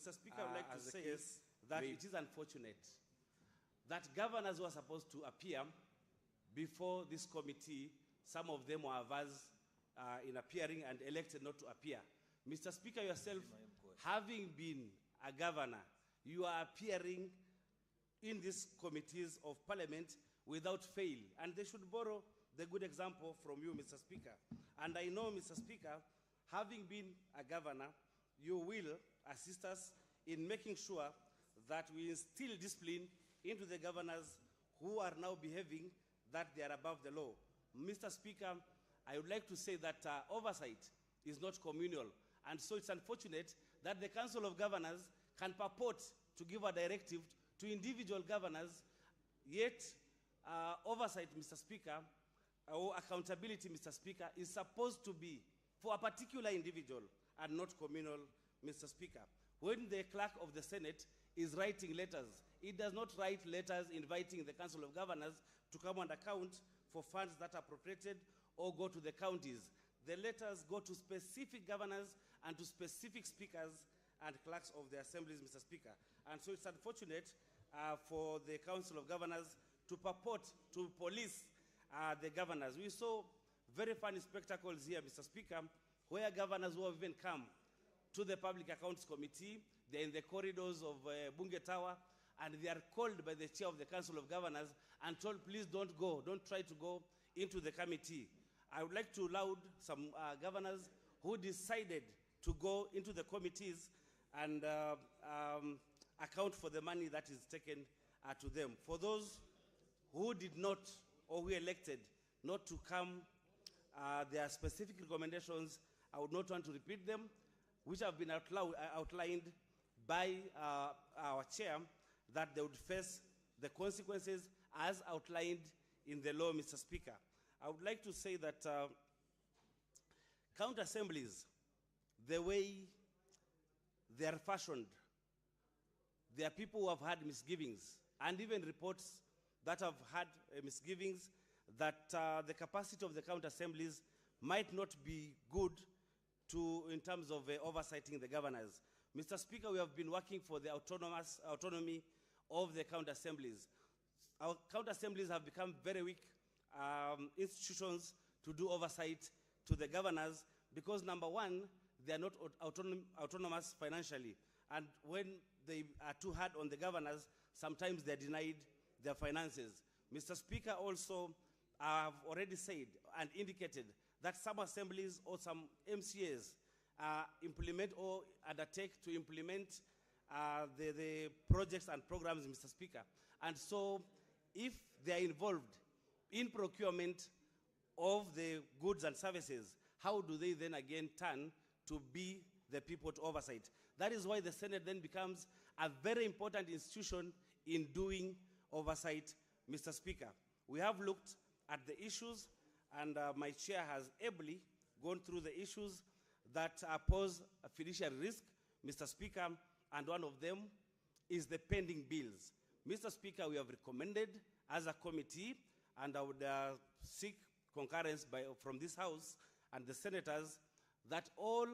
Mr. Speaker, I would like to say that it is unfortunate that governors who are supposed to appear before this committee, some of them were averse in appearing and elected not to appear. Mr. Speaker, yourself, having been a governor, you are appearing in these committees of parliament without fail, and they should borrow the good example from you, Mr. Speaker. And I know, Mr. Speaker, having been a governor, you will assist us in making sure that we instill discipline into the governors who are now behaving that they are above the law. Mr. Speaker, I would like to say that oversight is not communal, and so it's unfortunate that the Council of Governors can purport to give a directive to individual governors, yet oversight, Mr. Speaker, or accountability, Mr. Speaker, is supposed to be for a particular individual and not communal, Mr. Speaker. When the clerk of the Senate is writing letters, it does not write letters inviting the Council of Governors to come and account for funds that are appropriated or go to the counties. The letters go to specific governors and to specific speakers and clerks of the assemblies, Mr. Speaker. And so it's unfortunate for the Council of Governors to purport to police the governors. We saw very funny spectacles here, Mr. Speaker, where governors who have even come to the Public Accounts Committee, they're in the corridors of Bunge Tower, and they are called by the chair of the Council of Governors and told, please don't go, don't try to go into the committee. I would like to laud some governors who decided to go into the committees and account for the money that is taken to them. For those who did not or who elected not to come, there are specific recommendations. I would not want to repeat them, which have been outlined by our chair, that they would face the consequences as outlined in the law, Mr. Speaker. I would like to say that county assemblies, the way they are fashioned, there are people who have had misgivings, and even reports that have had misgivings that the capacity of the county assemblies might not be good in terms of oversighting the governors. Mr. Speaker, we have been working for the autonomy of the county assemblies. Our county assemblies have become very weak institutions to do oversight to the governors because, number one, they are not autonomous financially. And when they are too hard on the governors, sometimes they are denied their finances. Mr. Speaker, also, I have already said and indicated that some assemblies or some MCAs implement or undertake to implement the projects and programs, Mr. Speaker. And so, if they are involved in procurement of the goods and services, how do they then again turn to be the people to oversight? That is why the Senate then becomes a very important institution in doing oversight, Mr. Speaker. We have looked at the issues, and my chair has ably gone through the issues that pose a fiduciary risk, Mr. Speaker, and one of them is the pending bills. Mr. Speaker, we have recommended as a committee, and I would seek concurrence from this House and the senators, that all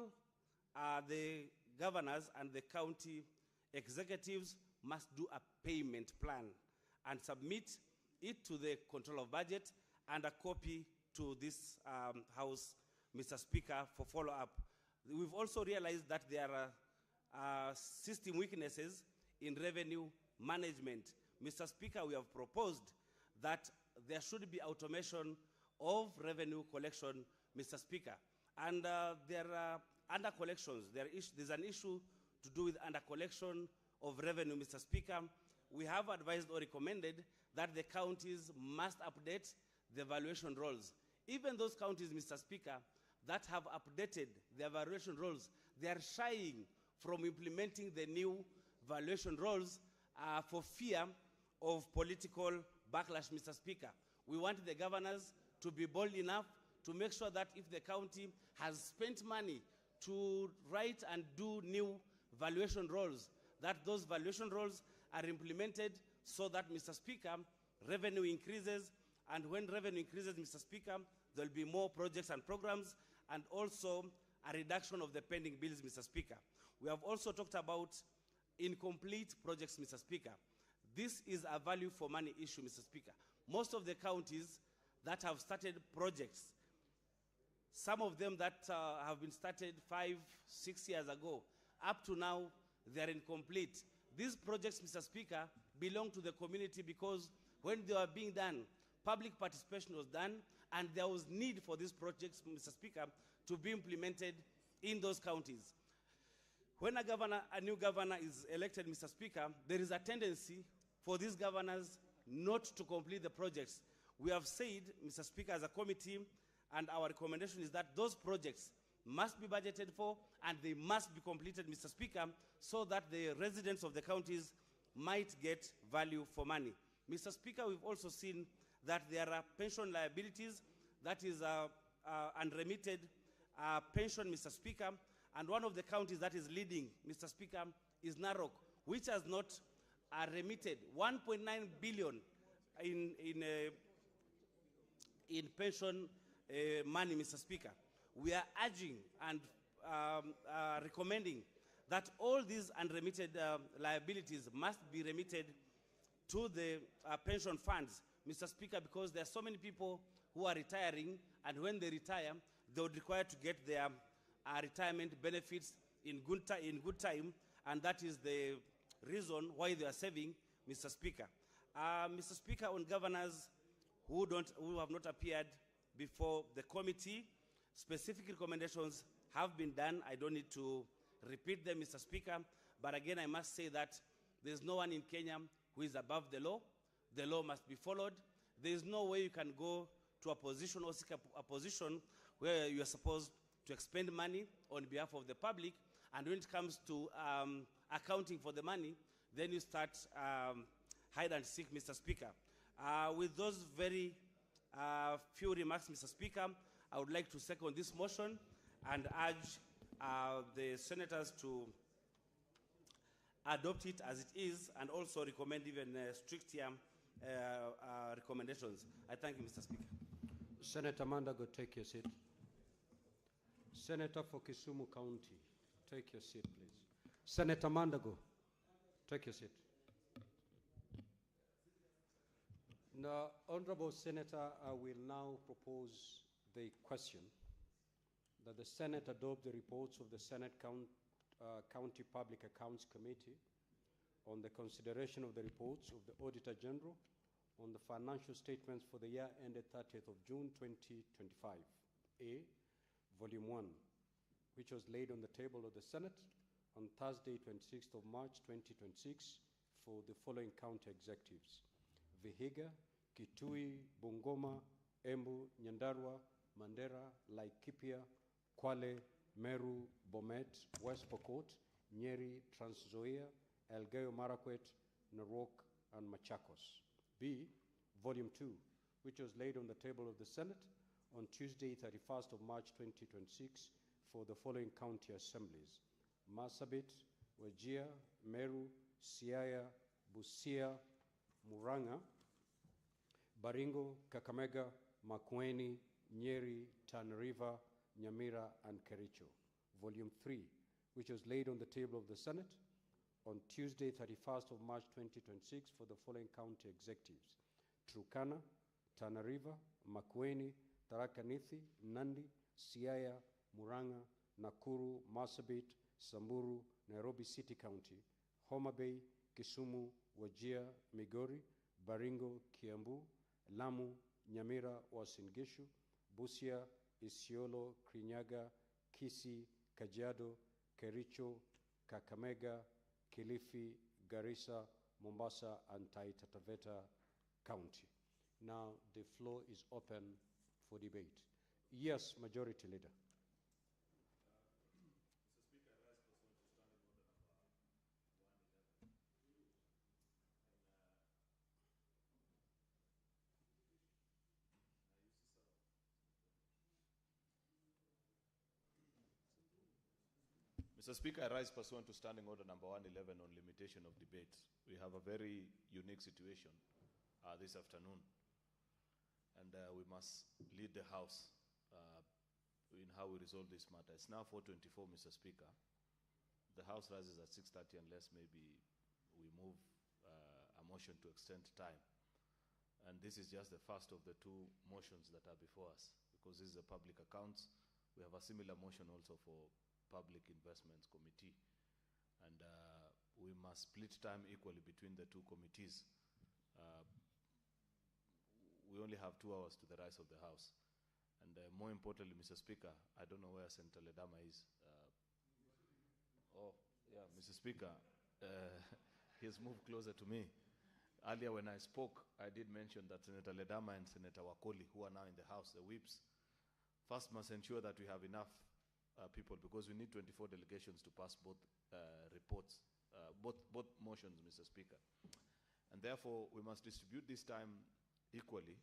the governors and the county executives must do a payment plan and submit it to the control of budget and a copy to this House, Mr. Speaker, for follow-up. We've also realized that there are system weaknesses in revenue management. Mr. Speaker, we have proposed that there should be automation of revenue collection, Mr. Speaker. And there are under-collections. There's an issue to do with under-collection of revenue, Mr. Speaker. We have advised or recommended that the counties must update the valuation rolls. Even those counties, Mr. Speaker, that have updated their valuation rolls, they are shying from implementing the new valuation rolls for fear of political backlash, Mr. Speaker. We want the governors to be bold enough to make sure that if the county has spent money to write and do new valuation rolls, that those valuation rolls are implemented so that, Mr. Speaker, revenue increases, and when revenue increases, Mr. Speaker, there will be more projects and programs, and also a reduction of the pending bills, Mr. Speaker. We have also talked about incomplete projects, Mr. Speaker. This is a value for money issue, Mr. Speaker. Most of the counties that have started projects, some of them that have been started 5, 6 years ago, up to now, they are incomplete. These projects, Mr. Speaker, belong to the community because when they were being done, public participation was done, and there was need for these projects, Mr. Speaker, to be implemented in those counties. When a new governor is elected, Mr. Speaker, there is a tendency for these governors not to complete the projects. We have said, Mr. Speaker, as a committee, and our recommendation is that those projects must be budgeted for and they must be completed, Mr. Speaker, so that the residents of the counties might get value for money. Mr. Speaker, we've also seen that there are pension liabilities, that is unremitted pension, Mr. Speaker, and one of the counties that is leading, Mr. Speaker, is Narok, which has not remitted 1.9 billion in pension money, Mr. Speaker. We are urging and recommending that all these unremitted liabilities must be remitted to the pension funds, Mr. Speaker, because there are so many people who are retiring, and when they retire, they would require to get their retirement benefits in good time, and that is the reason why they are saving, Mr. Speaker. Mr. Speaker, on governors who have not appeared before the committee, specific recommendations have been done. I don't need to repeat them, Mr. Speaker, but again, I must say that there's no one in Kenya who is above the law. The law must be followed. There's no way you can go to a position or seek a position where you are supposed to expend money on behalf of the public, and when it comes to accounting for the money, then you start hide and seek, Mr. Speaker. With those very few remarks, Mr. Speaker, I would like to second this motion and urge the senators to adopt it as it is, and also recommend even stricter recommendations. I thank you, Mr. Speaker. Senator Mandago, take your seat. Senator for Kisumu County, take your seat, please. Senator Mandago, take your seat. Now, Honorable Senator, I will now propose the question that the Senate adopt the reports of the Senate County Public Accounts Committee on the consideration of the reports of the Auditor General on the financial statements for the year ended 30th of June 2025, A, Volume 1, which was laid on the table of the Senate on Thursday, 26th of March 2026 for the following county executives: Vihiga, Kitui, Bungoma, Embu, Nyandarua, Mandera, Laikipia, Kwale, Meru, Bomet, West Pokot, Nyeri, Trans Nzoia, Elgeyo Marakwet, Narok, and Machakos. B, Volume 2, which was laid on the table of the Senate on Tuesday, 31st of March 2026 for the following county assemblies: Marsabit, Wajir, Meru, Siaya, Busia, Murang'a, Baringo, Kakamega, Makueni, Nyeri, Tana River, Nyamira, and Kericho. Volume 3, which was laid on the table of the Senate on Tuesday, 31st of March 2026 for the following county executives: Turkana, Tana River, Makueni, Tharaka Nithi, Nandi, Siaya, Murang'a, Nakuru, Marsabit, Samburu, Nairobi City County, Homa Bay, Kisumu, Wajir, Migori, Baringo, Kiambu, Lamu, Nyamira, Uasin Gishu, Busia, Isiolo, Kirinyaga, Kisii, Kajiado, Kericho, Kakamega, Kilifi, Garissa, Mombasa, and Taita Taveta County. Now the floor is open for debate. Yes, Majority Leader. Mr. Speaker, I rise pursuant to Standing Order number 111 on limitation of debate. We have a very unique situation this afternoon, and we must lead the House in how we resolve this matter. It's now 4:24, Mr. Speaker. the House rises at 6:30 unless maybe we move a motion to extend time. And this is just the first of the two motions that are before us, because this is a public accounts. We have a similar motion also for Public Investments Committee. And we must split time equally between the two committees. We only have 2 hours to the rise of the House. And more importantly, Mr. Speaker, I don't know where Senator Ledama is. Oh, yeah, Mr. Speaker, he's moved closer to me. Earlier when I spoke, I did mention that Senator Ledama and Senator Wakoli, who are now in the House, the whips, first must ensure that we have enough people, because we need 24 delegations to pass both reports, both motions, Mr. Speaker. And therefore, we must distribute this time equally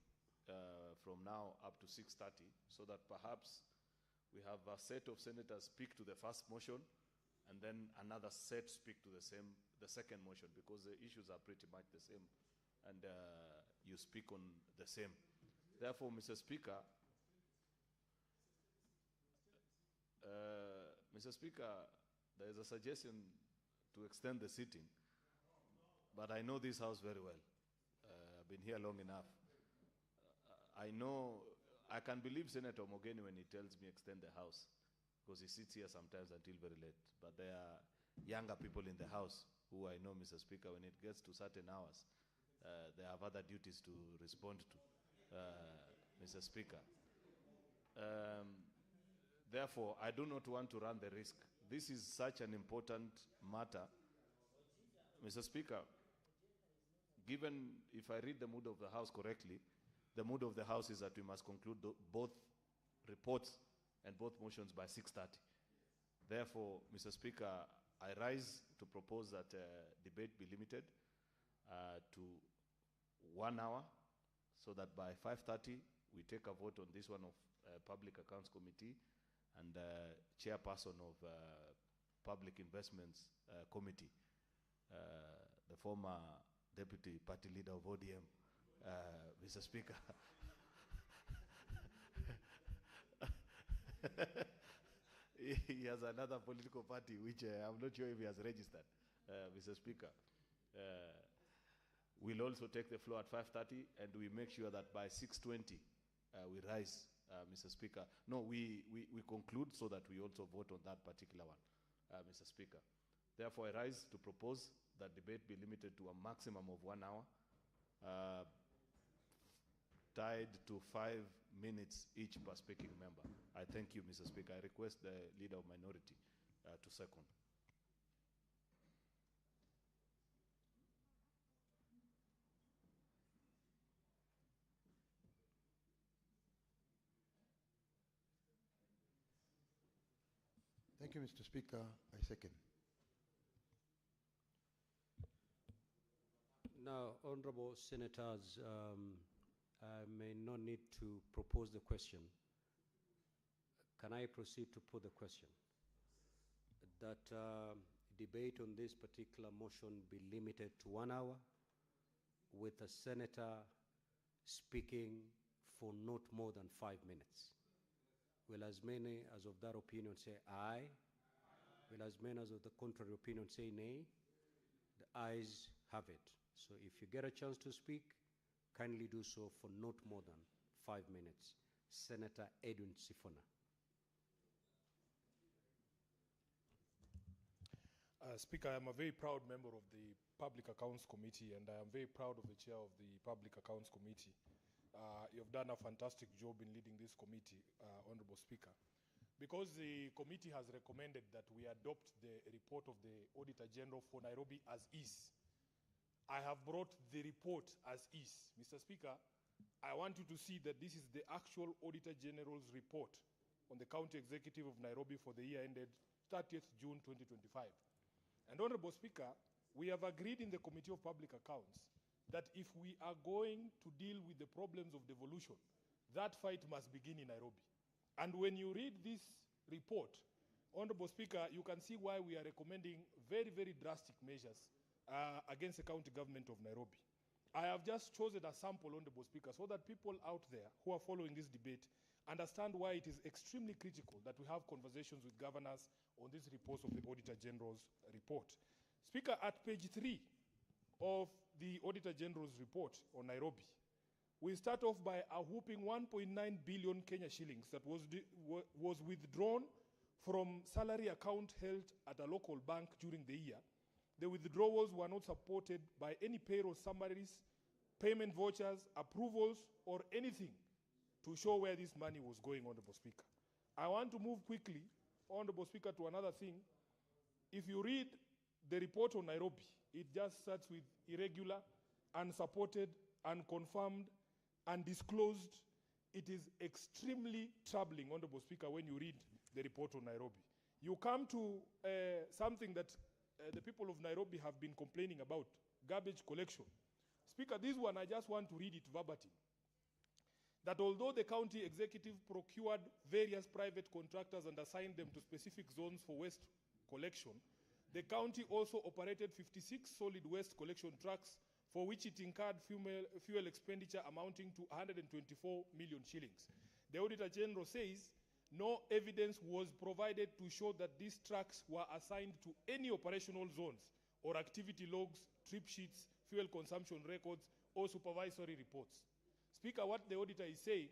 from now up to 6:30, so that perhaps we have a set of senators speak to the first motion, and then another set speak to the second motion, because the issues are pretty much the same, and you speak on the same. Therefore, Mr. Speaker, there is a suggestion to extend the sitting, but I know this House very well. I've been here long enough. I know, I can believe Senator Mogeni when he tells me extend the House, because he sits here sometimes until very late. But there are younger people in the House who I know, Mr. Speaker, when it gets to certain hours, they have other duties to respond to, Mr. Speaker. Therefore, I do not want to run the risk. This is such an important matter. Mr. Speaker, given, if I read the mood of the House correctly, the mood of the House is that we must conclude both reports and both motions by 6:30. Therefore, Mr. Speaker, I rise to propose that debate be limited to 1 hour, so that by 5:30 we take a vote on this one of Public Accounts Committee and chairperson of Public Investments Committee, the former deputy party leader of ODM, Mr. Speaker. He has another political party, which I'm not sure if he has registered, Mr. Speaker. We'll also take the floor at 5:30, and we make sure that by 6:20 we rise, Mr. Speaker. No, we conclude so that we also vote on that particular one, Mr. Speaker. Therefore, I rise to propose that debate be limited to a maximum of 1 hour, tied to 5 minutes each per speaking member. I thank you, Mr. Speaker. I request the Leader of Minority to second. Thank you, Mr. Speaker. I second. Now, honorable senators, I may not need to propose the question. Can I proceed to put the question? That debate on this particular motion be limited to 1 hour, with a senator speaking for not more than 5 minutes. Will as many as of that opinion say aye? Will as many as of the contrary opinion say nay? The ayes have it. So if you get a chance to speak, kindly do so for not more than 5 minutes. Senator Edwin Sifuna. Speaker, I am a very proud member of the Public Accounts Committee, and I am very proud of the chair of the Public Accounts Committee. You have done a fantastic job in leading this committee, Honorable Speaker. Because the committee has recommended that we adopt the report of the Auditor General for Nairobi as is, I have brought the report as is. Mr. Speaker, I want you to see that this is the actual Auditor General's report on the County Executive of Nairobi for the year ended 30th June 2025. And Honorable Speaker, we have agreed in the Committee of Public Accounts that if we are going to deal with the problems of devolution, that fight must begin in Nairobi. And when you read this report, Honorable Speaker, you can see why we are recommending very, very drastic measures against the county government of Nairobi. I have just chosen a sample, Honorable Speaker, so that people out there who are following this debate understand why it is extremely critical that we have conversations with governors on these reports of the Auditor General's report. Speaker, at page 3 of the Auditor General's report on Nairobi, we start off by a whooping 1.9 billion Kenya shillings that was withdrawn from salary account held at a local bank during the year. The withdrawals were not supported by any payroll summaries, payment vouchers, approvals, or anything to show where this money was going, Honorable Speaker. I want to move quickly, Honorable Speaker, to another thing. If you read the report on Nairobi, it just starts with irregular, unsupported, unconfirmed, undisclosed. It is extremely troubling, Honorable Speaker, when you read the report on Nairobi. You come to something that the people of Nairobi have been complaining about, garbage collection. Speaker, this one, I just want to read it verbatim. That although the county executive procured various private contractors and assigned them to specific zones for waste collection, the county also operated 56 solid waste collection trucks for which it incurred fuel expenditure amounting to 124 million shillings. The Auditor General says no evidence was provided to show that these trucks were assigned to any operational zones or activity logs, trip sheets, fuel consumption records, or supervisory reports. Speaker, what the auditor is saying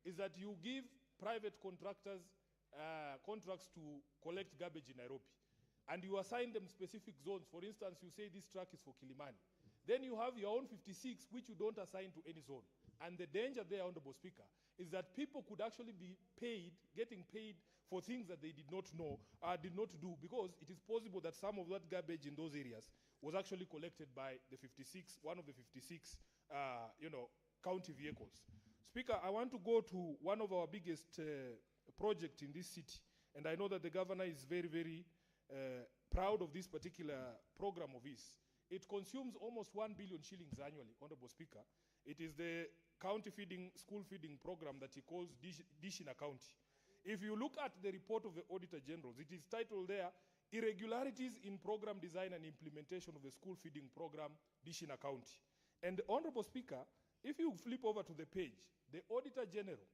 is that you give private contractors contracts to collect garbage in Nairobi, and you assign them specific zones. For instance, you say this truck is for Kilimani. Then you have your own 56, which you don't assign to any zone. And the danger there, Honorable Speaker, is that people could actually be paid, getting paid for things that they did not know, did not do, because it is possible that some of that garbage in those areas was actually collected by the 56, one of the 56, county vehicles. Speaker, I want to go to one of our biggest projects in this city, and I know that the governor is very, very proud of this particular program of his. It consumes almost 1 billion shillings annually, Honorable Speaker. It is the county feeding, school feeding program that he calls Dish in a County. If you look at the report of the Auditor General, it is titled there, Irregularities in Program Design and Implementation of the School Feeding Program, Dish in a County. And Honorable Speaker, if you flip over to the page, the Auditor General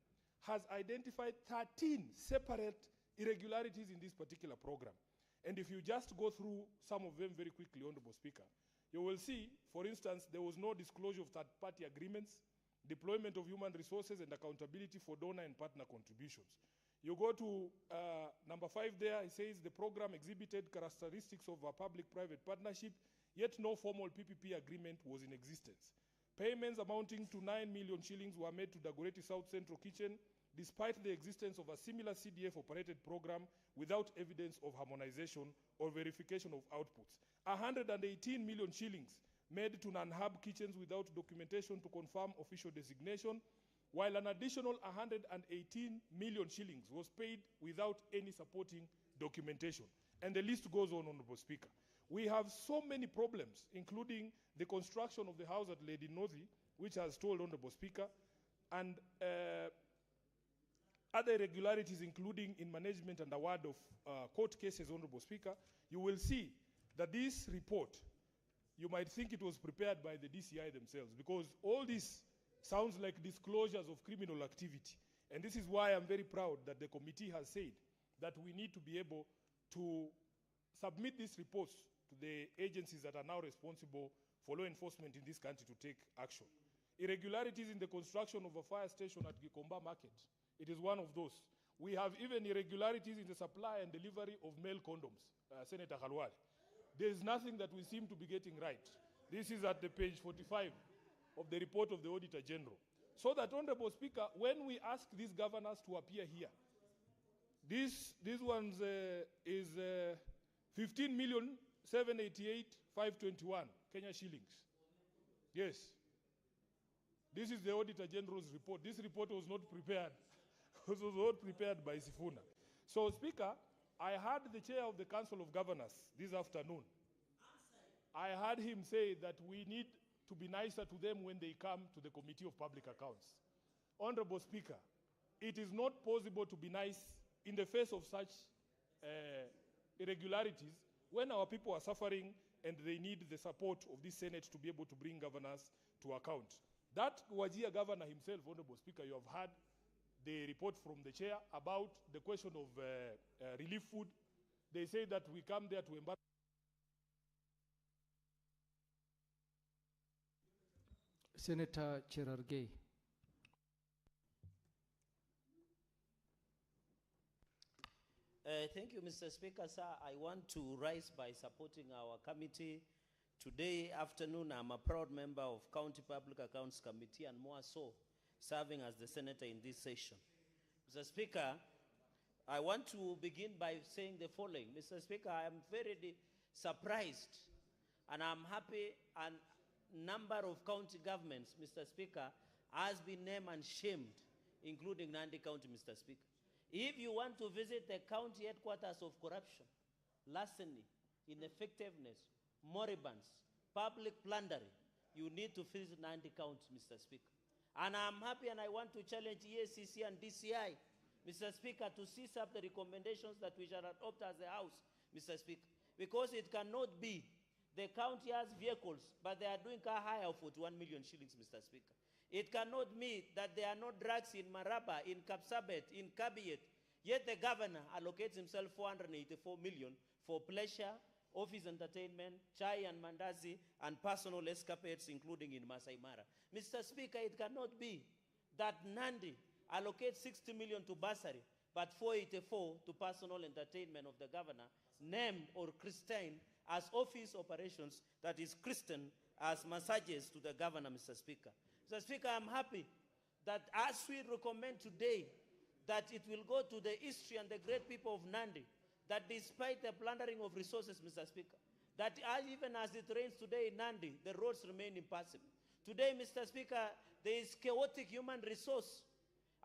has identified 13 separate irregularities in this particular program. And if you just go through some of them very quickly, Honorable Speaker, you will see, for instance, there was no disclosure of third-party agreements, deployment of human resources, and accountability for donor and partner contributions. You go to number 5 there, it says the program exhibited characteristics of a public-private partnership, yet no formal PPP agreement was in existence. Payments amounting to 9 million shillings were made to Dagoretti South Central Kitchen, despite the existence of a similar CDF-operated program without evidence of harmonization or verification of outputs. 118 million shillings made to non-hub kitchens without documentation to confirm official designation, while an additional 118 million shillings was paid without any supporting documentation. And the list goes on, Honorable Speaker. We have so many problems, including the construction of the house at Lady Northey, which has told Honorable Speaker, and other irregularities, including in management and award of court cases, Honorable Speaker. You will see that this report, you might think it was prepared by the DCI themselves, because all this sounds like disclosures of criminal activity. And this is why I'm very proud that the committee has said that we need to be able to submit these reports to the agencies that are now responsible for law enforcement in this country to take action. Irregularities in the construction of a fire station at Gikomba Market. It is one of those. We have even irregularities in the supply and delivery of male condoms, Senator Khalwale. There is nothing that we seem to be getting right. This is at the page 45 of the report of the Auditor General. So that, Honorable Speaker, when we ask these governors to appear here, this one's is 15,788,521 Kenya shillings. Yes. This is the Auditor General's report. This report was not prepared. It was not prepared by Sifuna. So, Speaker, I heard the chair of the Council of Governors this afternoon. I heard him say that we need to be nicer to them when they come to the Committee of Public Accounts. Honorable Speaker, it is not possible to be nice in the face of such irregularities when our people are suffering and they need the support of this Senate to be able to bring governors to account. That Wajir governor himself, Honorable Speaker, you have heard the report from the chair about the question of relief food. They say that we come there to embark. Senator Cherargei. Thank you, Mr. Speaker. Sir, I want to rise by supporting our committee. Today afternoon, I'm a proud member of County Public Accounts Committee and more so, serving as the senator in this session. Mr. Speaker, I want to begin by saying the following. Mr. Speaker, I am very surprised and I'm happy and number of county governments, Mr. Speaker, has been named and shamed, including Nandi County, Mr. Speaker. If you want to visit the county headquarters of corruption, larceny, ineffectiveness, moribunds, public plundering, you need to visit Nandi County, Mr. Speaker. And I'm happy and I want to challenge EACC and DCI, Mr. Speaker, to seize up the recommendations that we shall adopt as a House, Mr. Speaker. Because it cannot be the county has vehicles, but they are doing car hire of 41 million shillings, Mr. Speaker. It cannot be that there are no drugs in Maraba, in Kapsabet, in Kabiyet, yet the governor allocates himself 484 million for pleasure, office entertainment, chai and mandazi, and personal escapades, including in Masai Mara. Mr. Speaker, it cannot be that Nandi allocates 60 million to bursary, but 484 to personal entertainment of the governor, named or christened as office operations, that is Christian as massages to the governor, Mr. Speaker. Mr. Speaker, I'm happy that as we recommend today that it will go to the history and the great people of Nandi, that despite the plundering of resources, Mr. Speaker, that even as it rains today in Nandi, the roads remain impassable. Today, Mr. Speaker, there is chaotic human resource,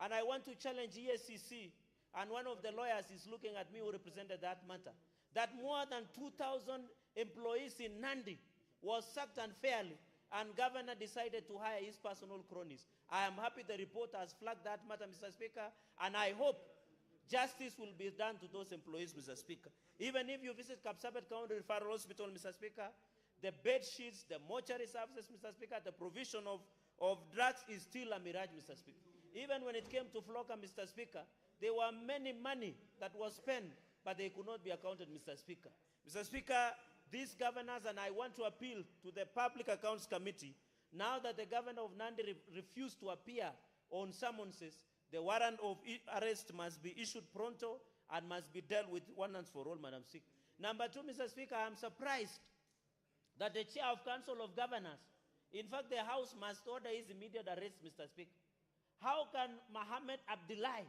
and I want to challenge EACC, and one of the lawyers is looking at me who represented that matter, that more than 2,000 employees in Nandi was sacked unfairly, and governor decided to hire his personal cronies. I am happy the report has flagged that matter, Mr. Speaker, and I hope justice will be done to those employees, Mr. Speaker. Even if you visit Kapsabet County Referral Hospital, Mr. Speaker, the bed sheets, the mortuary services, Mr. Speaker, the provision of drugs is still a mirage, Mr. Speaker. Even when it came to Floka, Mr. Speaker, there were many money that was spent, but they could not be accounted, Mr. Speaker. Mr. Speaker, these governors, and I want to appeal to the Public Accounts Committee, now that the governor of Nandi refused to appear on summonses, the warrant of arrest must be issued pronto and must be dealt with once and for all, Madam Speaker. Number two, Mr. Speaker, I am surprised that the chair of Council of Governors, in fact, the House must order his immediate arrest, Mr. Speaker. How can Mohammed Abdullahi,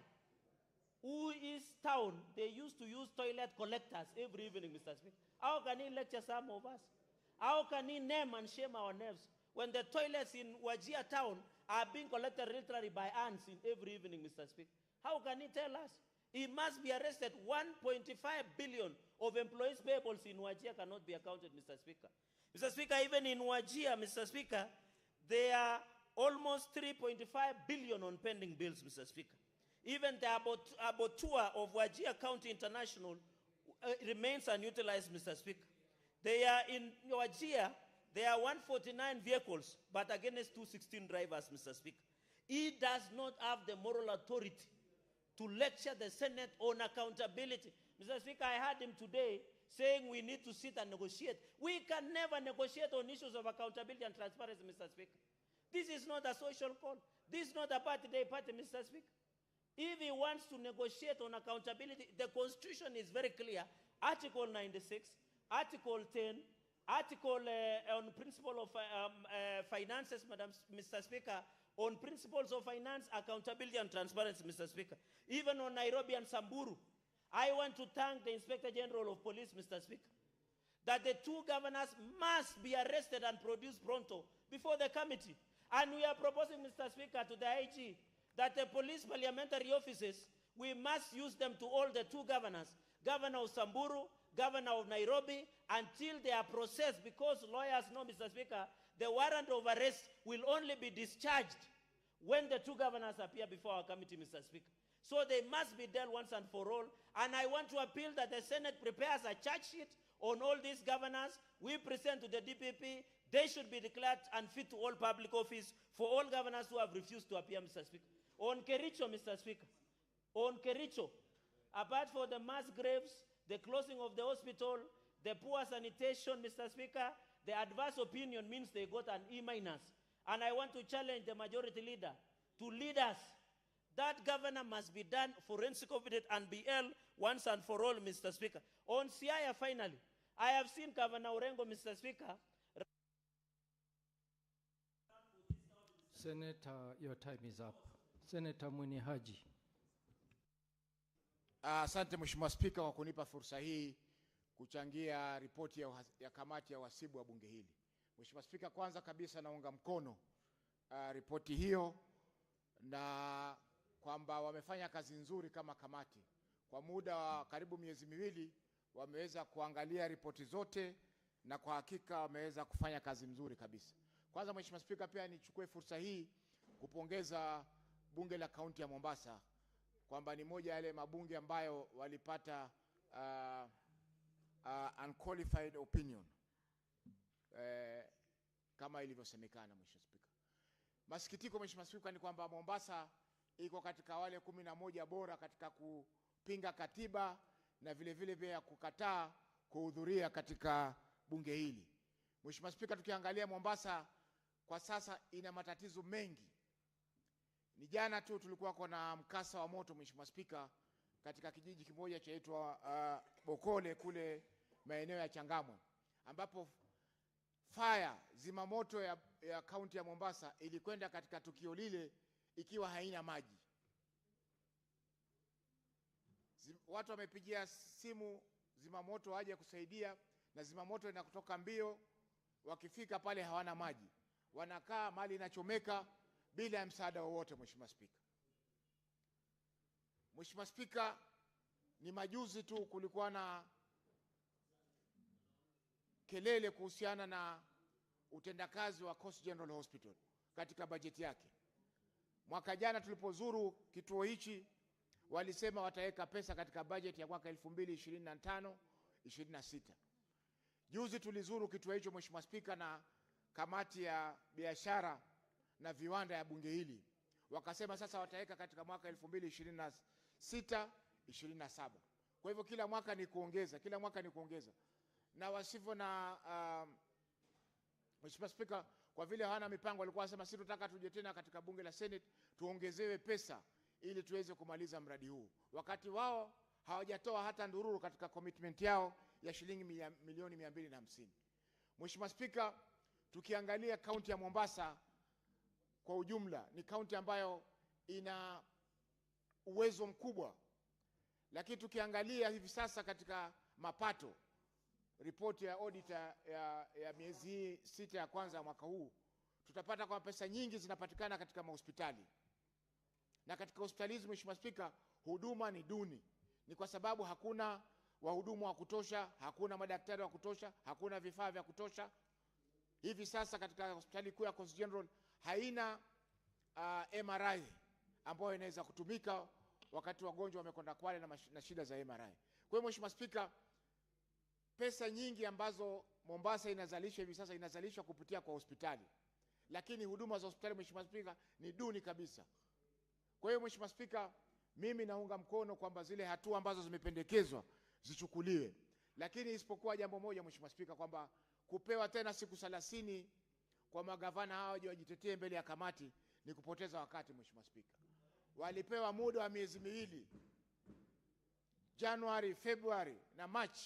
who is town, they used to use toilet collectors every evening, Mr. Speaker. How can he lecture some of us? How can he name and shame our names when the toilets in Wajir town are being collected literally by ants in every evening, Mr. Speaker? How can he tell us? He must be arrested. 1.5 billion of employees' payables in Wajir cannot be accounted, Mr. Speaker. Mr. Speaker, even in Wajir, Mr. Speaker, there are almost 3.5 billion on pending bills, Mr. Speaker. Even the abattoir of Wajir County International remains unutilized, Mr. Speaker. They are in Wajir, there are 149 vehicles, but against 216 drivers, Mr. Speaker. He does not have the moral authority to lecture the Senate on accountability. Mr. Speaker, I heard him today saying we need to sit and negotiate. We can never negotiate on issues of accountability and transparency, Mr. Speaker. This is not a social call. This is not a party day party, Mr. Speaker. If he wants to negotiate on accountability, the Constitution is very clear. Article 96, Article 10, Article on principle of finances, Mr. Speaker, on principles of finance, accountability and transparency, Mr. Speaker. Even on Nairobi and Samburu, I want to thank the Inspector General of Police, Mr. Speaker, that the two governors must be arrested and produced pronto before the committee. And we are proposing, Mr. Speaker, to the IG that the police parliamentary offices, we must use them to all the two governors, Governor of Samburu, Governor of Nairobi, until they are processed, because lawyers know, Mr. Speaker, the warrant of arrest will only be discharged when the two governors appear before our committee, Mr. Speaker. So they must be dealt once and for all. And I want to appeal that the Senate prepares a charge sheet on all these governors. We present to the DPP. They should be declared unfit to all public office for all governors who have refused to appear, Mr. Speaker. On Kericho, Mr. Speaker, on Kericho, apart from the mass graves, the closing of the hospital, the poor sanitation, Mr. Speaker, the adverse opinion means they got an E-. And I want to challenge the majority leader to lead us. That governor must be done forensic audit and BL once and for all, Mr. Speaker. On Siaya, finally, I have seen Governor Orengo, Mr. Speaker. Senator, your time is up. Senator Mwini Haji. Asante Mheshimiwa Spika kwa kunipa fursa hii kuchangia ripoti ya kamati ya uhasibu wa bunge hili. Mheshimiwa Spika, kwanza kabisa naunga mkono ripoti hiyo na kwamba wamefanya kazi nzuri kama kamati. Kwa muda wa karibu miezi miwili wameweza kuangalia ripoti zote na kwa hakika wameweza kufanya kazi nzuri kabisa. Kwanza Mheshimiwa Spika, pia nichukue fursa hii kupongeza bunge la kaunti ya Mombasa kwamba ni moja yale mabunge ambayo walipata unqualified opinion kama ilivyosemekana. Mheshimiwa Spika, masikitiko Mheshimiwa Spika ni kwamba Mombasa iko katika wale 11 bora katika kupinga katiba na vile vile pia kukataa kuhudhuria katika bunge hili. Mheshimiwa Spika, tukiangalia Mombasa kwa sasa ina matatizo mengi. Ni jana tu tulikuwa na mkasa wa moto Mheshimiwa Spika katika kijiji kimoja chaitwa Bokole kule maeneo ya Changamwe, ambapo zimamoto ya kaunti ya Mombasa ilikwenda katika tukio lile ikiwa haina maji. Watu wamepigia simu zimamoto waje kusaidia, na zimamoto inakutoka mbio, wakifika pale hawana maji, wanakaa mali inachomeka bila ya msaada wowote. Mheshimiwa Spika, Mheshimiwa Spika, ni majuzi tu kulikuwa na kelele kuhusiana na utendakazi wa Coast General Hospital katika bajeti yake. Mwaka jana tulipozuru kituo hichi walisema wataweka pesa katika bajeti ya mwaka 2025-26. Juzi tulizuru kituo hicho Mheshimiwa Spika na kamati ya biashara na viwanda ya bunge hili, wakasema sasa wataweka katika mwaka 2026-27. Kwa hivyo kila mwaka ni kuongeza, na wasivyo na Mheshimiwa Spika, kwa vile hawana mipango, walikuwa wasema sisi tunataka tuje tena katika bunge la Senate tuongezewe pesa ili tuweze kumaliza mradi huu, wakati wao hawajatoa hata ndururu katika commitment yao ya shilingi milioni 250. Mheshimiwa Spika, tukiangalia kaunti ya Mombasa kwa ujumla ni kaunti ambayo ina uwezo mkubwa, lakini tukiangalia hivi sasa katika mapato, ripoti ya auditor ya miezi 6 ya kwanza ya mwaka huu, tutapata kwa pesa nyingi zinapatikana katika mahospitali, na katika hospitali hizi Mheshimiwa Spika, huduma ni duni. Ni kwa sababu hakuna wahudumu wa kutosha, hakuna madaktari wa kutosha, hakuna vifaa vya kutosha. Hivi sasa katika hospitali kuu ya Coast General haina MRI ambayo inaweza kutumika wakati wagonjwa wamekwenda Kwale na shida za MRI. Kwa hiyo Mheshimiwa Spika, pesa nyingi ambazo Mombasa inazalisha hivi sasa inazalishwa kupitia kwa hospitali, lakini huduma za hospitali Mheshimiwa Spika ni duni kabisa. Kwa hiyo Mheshimiwa Spika, mimi naunga mkono kwamba zile hatua ambazo zimependekezwa zichukuliwe, lakini isipokuwa jambo moja Mheshimiwa Spika, kwamba kupewa tena siku 30 kwa magavana hao waje wajitetee mbele ya kamati ni kupoteza wakati. Mheshimiwa Spika, walipewa muda wa miezi miwili, Januari, Februari na March,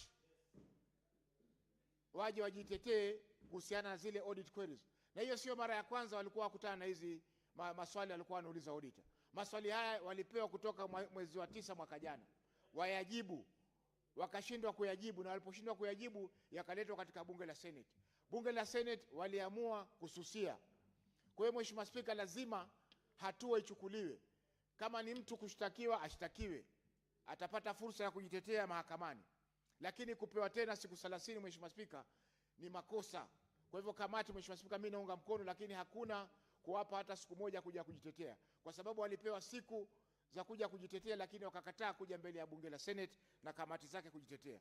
waje wajitetee kuhusiana na zile audit queries. Na hiyo sio mara ya kwanza walikuwa wakutana na hizi maswali walikuwa wanauliza auditor. Maswali haya walipewa kutoka mwezi wa 9 mwaka jana, wayajibu, wakashindwa kuyajibu, na waliposhindwa kuyajibu yakaletwa katika bunge la Senate. Bunge la Senate waliamua kususia. Kwa hiyo Mheshimiwa Spika, lazima hatua ichukuliwe. Kama ni mtu kushtakiwa ashtakiwe, atapata fursa ya kujitetea mahakamani, lakini kupewa tena siku 30 Mheshimiwa Spika ni makosa. Kwa hivyo kamati Mheshimiwa Spika, mimi naunga mkono, lakini hakuna kuwapa hata siku moja kuja kujitetea, kwa sababu walipewa siku za kuja kujitetea, lakini wakakataa kuja mbele ya bunge la Senate na kamati zake kujitetea.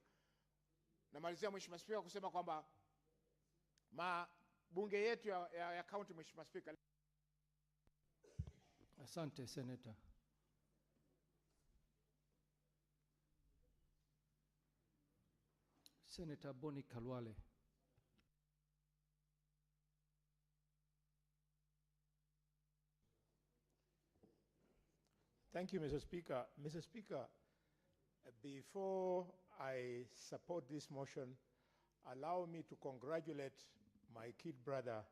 Namalizia Mheshimiwa Spika kusema kwamba bunge yetu ya county Mheshimiwa Spika. Asante, Senator. Senator Boni Kalwale. Thank you, Mr. Speaker. Mr. Speaker, before I support this motion, allow me to congratulate my kid brother,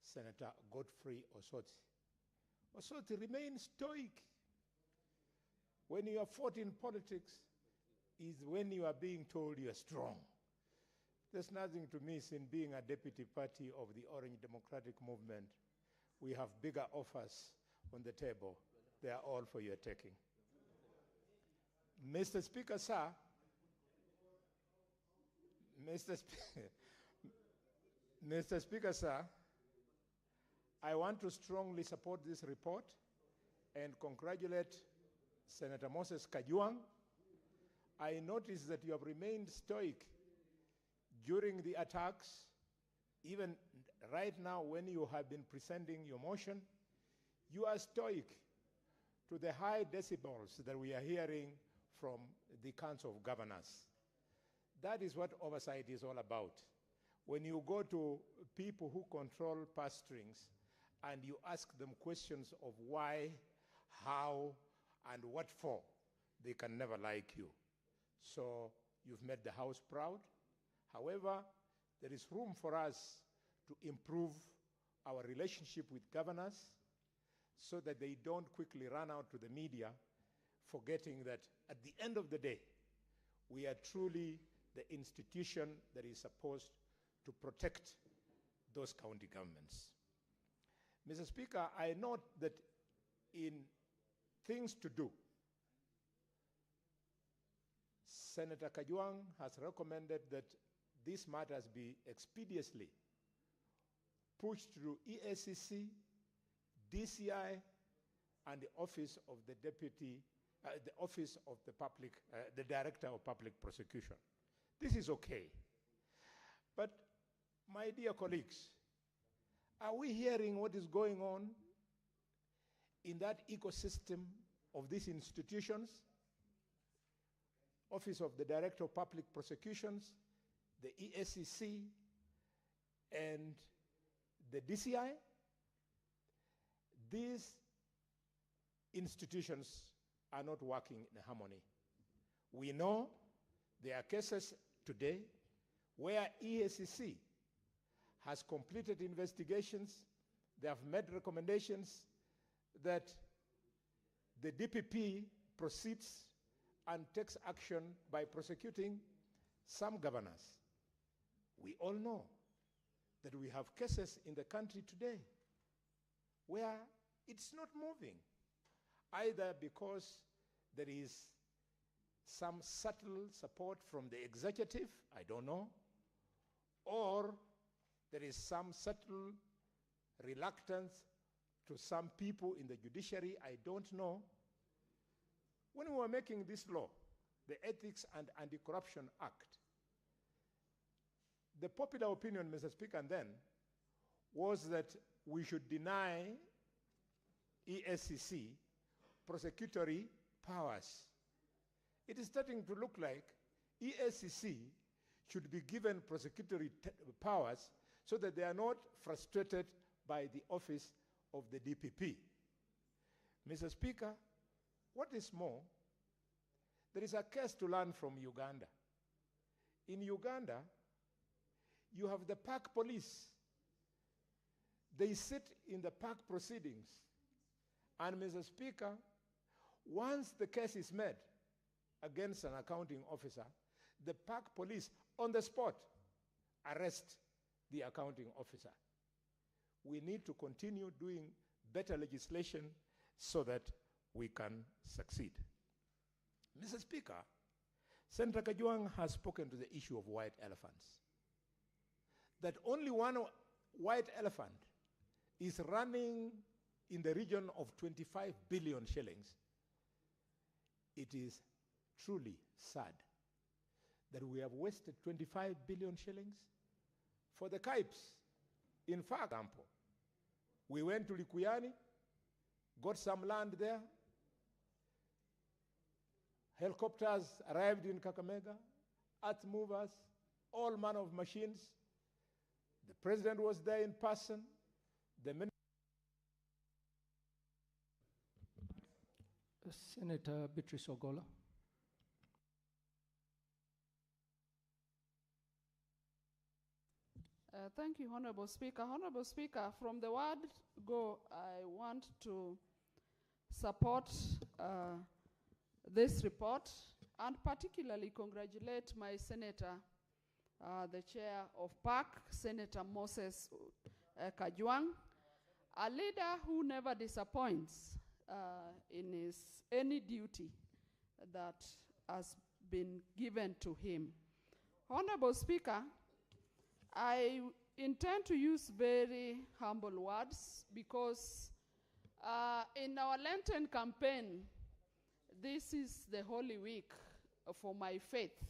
Senator Godfrey Osoti. Osoti remains stoic. When you are fought in politics, is when you are being told you are strong. There's nothing to miss in being a deputy party of the Orange Democratic Movement. We have bigger offers on the table. They are all for your taking. Mr. Speaker, sir, Mr. Speaker, sir, I want to strongly support this report and congratulate Senator Moses Kajwang. I notice that you have remained stoic during the attacks, even right now when you have been presenting your motion. You are stoic to the high decibels that we are hearing from the Council of Governors. That is what oversight is all about. When you go to people who control purse strings and you ask them questions of why, how, and what for, they can never like you. So you've made the House proud. However, there is room for us to improve our relationship with governors so that they don't quickly run out to the media, forgetting that at the end of the day, we are truly the institution that is supposed to protect those county governments. Mr. Speaker, I note that in things to do, Senator Kajwang has recommended that these matters be expeditiously pushed through EACC, DCI, and the Office of the Deputy, the Office of the Public, the Director of Public Prosecution. This is okay. But my dear colleagues, are we hearing what is going on in that ecosystem of these institutions? Office of the Director of Public Prosecutions, the EACC, and the DCI? These institutions are not working in harmony. We know there are cases today where EACC has completed investigations. They have made recommendations that the DPP proceeds and takes action by prosecuting some governors. We all know that we have cases in the country today where it's not moving, either because there is some subtle support from the executive, I don't know, or there is some subtle reluctance to some people in the judiciary, I don't know. When we were making this law, the Ethics and Anti-Corruption Act, the popular opinion, Mr. Speaker, then was that we should deny EACC prosecutory powers. It is starting to look like EACC should be given prosecutory powers so that they are not frustrated by the office of the DPP. Mr. Speaker, what is more, there is a case to learn from Uganda. In Uganda, you have the park police. They sit in the park proceedings. And Mr. Speaker, once the case is made against an accounting officer, the park police on the spot arrest the accounting officer. We need to continue doing better legislation so that we can succeed. Mr. Speaker, Senator Kajwang has spoken to the issue of white elephants. That only one white elephant is running in the region of 25 billion shillings. It is truly sad that we have wasted 25 billion shillings for the KIPes. In fact, we went to Likuyani, got some land there. Helicopters arrived in Kakamega, earth movers, all manner of machines. The president was there in person. The Senator Beatrice Ogola. Thank you, Honorable Speaker. Honorable Speaker, from the word go, I want to support this report and particularly congratulate my senator, the chair of PAC, Senator Moses Kajwang, a leader who never disappoints in his any duty that has been given to him. Honorable Speaker, I intend to use very humble words because in our Lenten campaign, this is the Holy Week for my faith.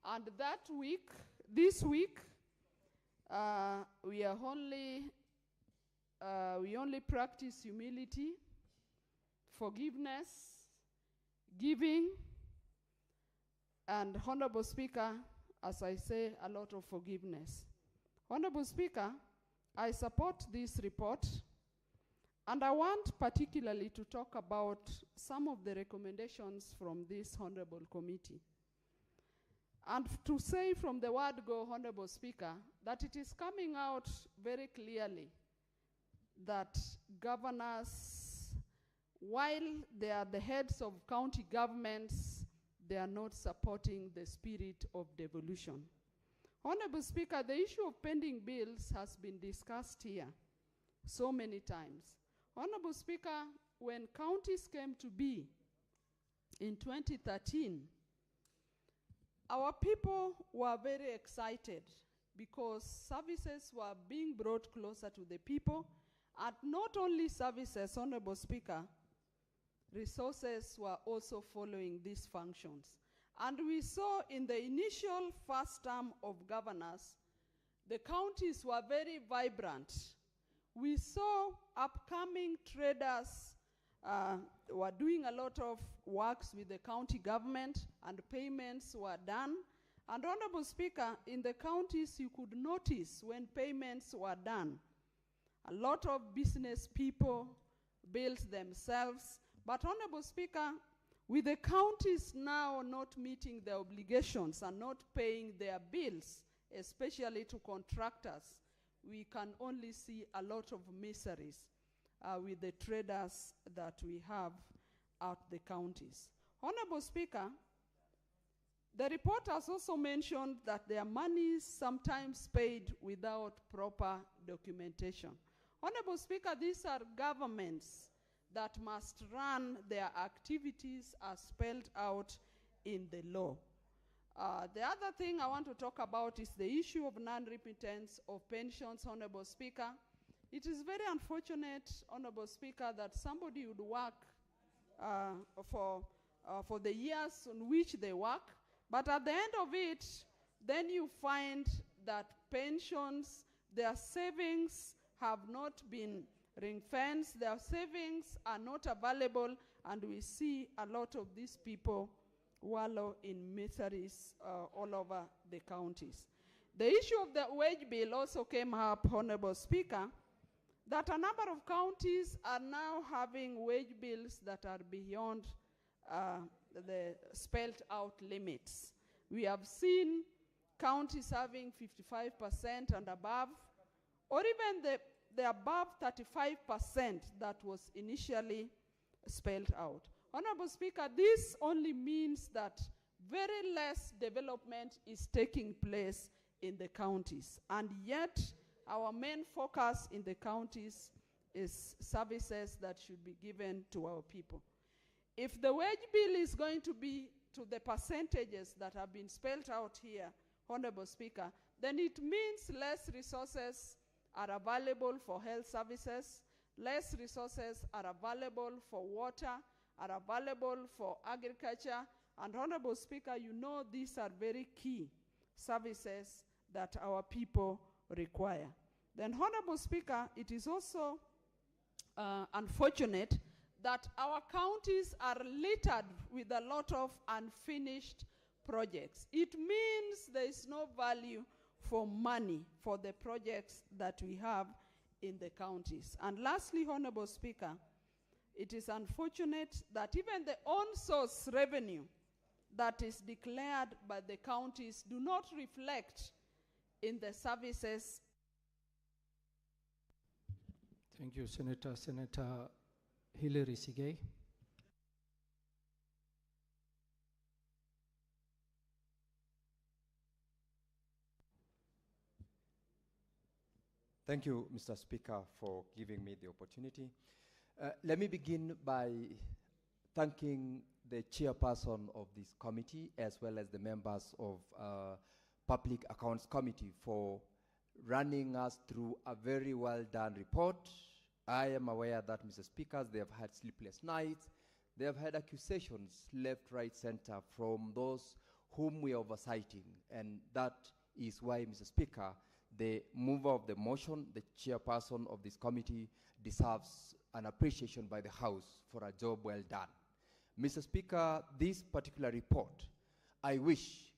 And that week, this week, we only practice humility, forgiveness, giving, and Honorable Speaker, as I say, a lot of forgiveness. Honorable Speaker, I support this report, and I want particularly to talk about some of the recommendations from this Honorable Committee. And to say from the word go, Honorable Speaker, that it is coming out very clearly that governors, while they are the heads of county governments, they are not supporting the spirit of devolution. Honorable Speaker, the issue of pending bills has been discussed here so many times. Honorable Speaker, when counties came to be in 2013, our people were very excited because services were being brought closer to the people, and not only services, Honorable Speaker, resources were also following these functions. And we saw in the initial first term of governors, the counties were very vibrant. We saw upcoming traders were doing a lot of works with the county government, and payments were done. And Honorable Speaker, in the counties you could notice when payments were done, a lot of business people built themselves. But Honorable Speaker, with the counties now not meeting their obligations and not paying their bills, especially to contractors, we can only see a lot of miseries with the traders that we have at the counties. Honorable Speaker, the report has also mentioned that their money is sometimes paid without proper documentation. Honorable Speaker, these are governments that must run their activities as spelled out in the law. The other thing I want to talk about is the issue of non-remittance of pensions, Honorable Speaker. It is very unfortunate, Honorable Speaker, that somebody would work for the years on which they work, but at the end of it, then you find that pensions, their savings have not been ring-fenced, their savings are not available, and we see a lot of these people wallow in miseries all over the counties. The issue of the wage bill also came up, Honorable Speaker, that a number of counties are now having wage bills that are beyond the spelled out limits. We have seen counties having 55% and above, or even the above 35% that was initially spelled out. Honorable Speaker, this only means that very less development is taking place in the counties, and yet our main focus in the counties is services that should be given to our people. If the wage bill is going to be to the percentages that have been spelled out here, Honorable Speaker, then it means less resources are available for health services, less resources are available for water, are available for agriculture, and Honorable Speaker, you know these are very key services that our people require. Then Honorable Speaker, it is also unfortunate that our counties are littered with a lot of unfinished projects. It means there is no value for money for the projects that we have in the counties. And lastly, Honorable Speaker, it is unfortunate that even the on-source revenue that is declared by the counties do not reflect in the services. Thank you, Senator. Senator Hilary Sigay. Thank you, Mr. Speaker, for giving me the opportunity. Let me begin by thanking the chairperson of this committee as well as the members of Public Accounts Committee for running us through a very well done report. I am aware that, Mr. Speaker, they have had sleepless nights. They have had accusations left, right, center from those whom we are oversighting. And that is why, Mr. Speaker, the mover of the motion, the chairperson of this committee, deserves an appreciation by the House for a job well done. Mr. Speaker, this particular report, I wish,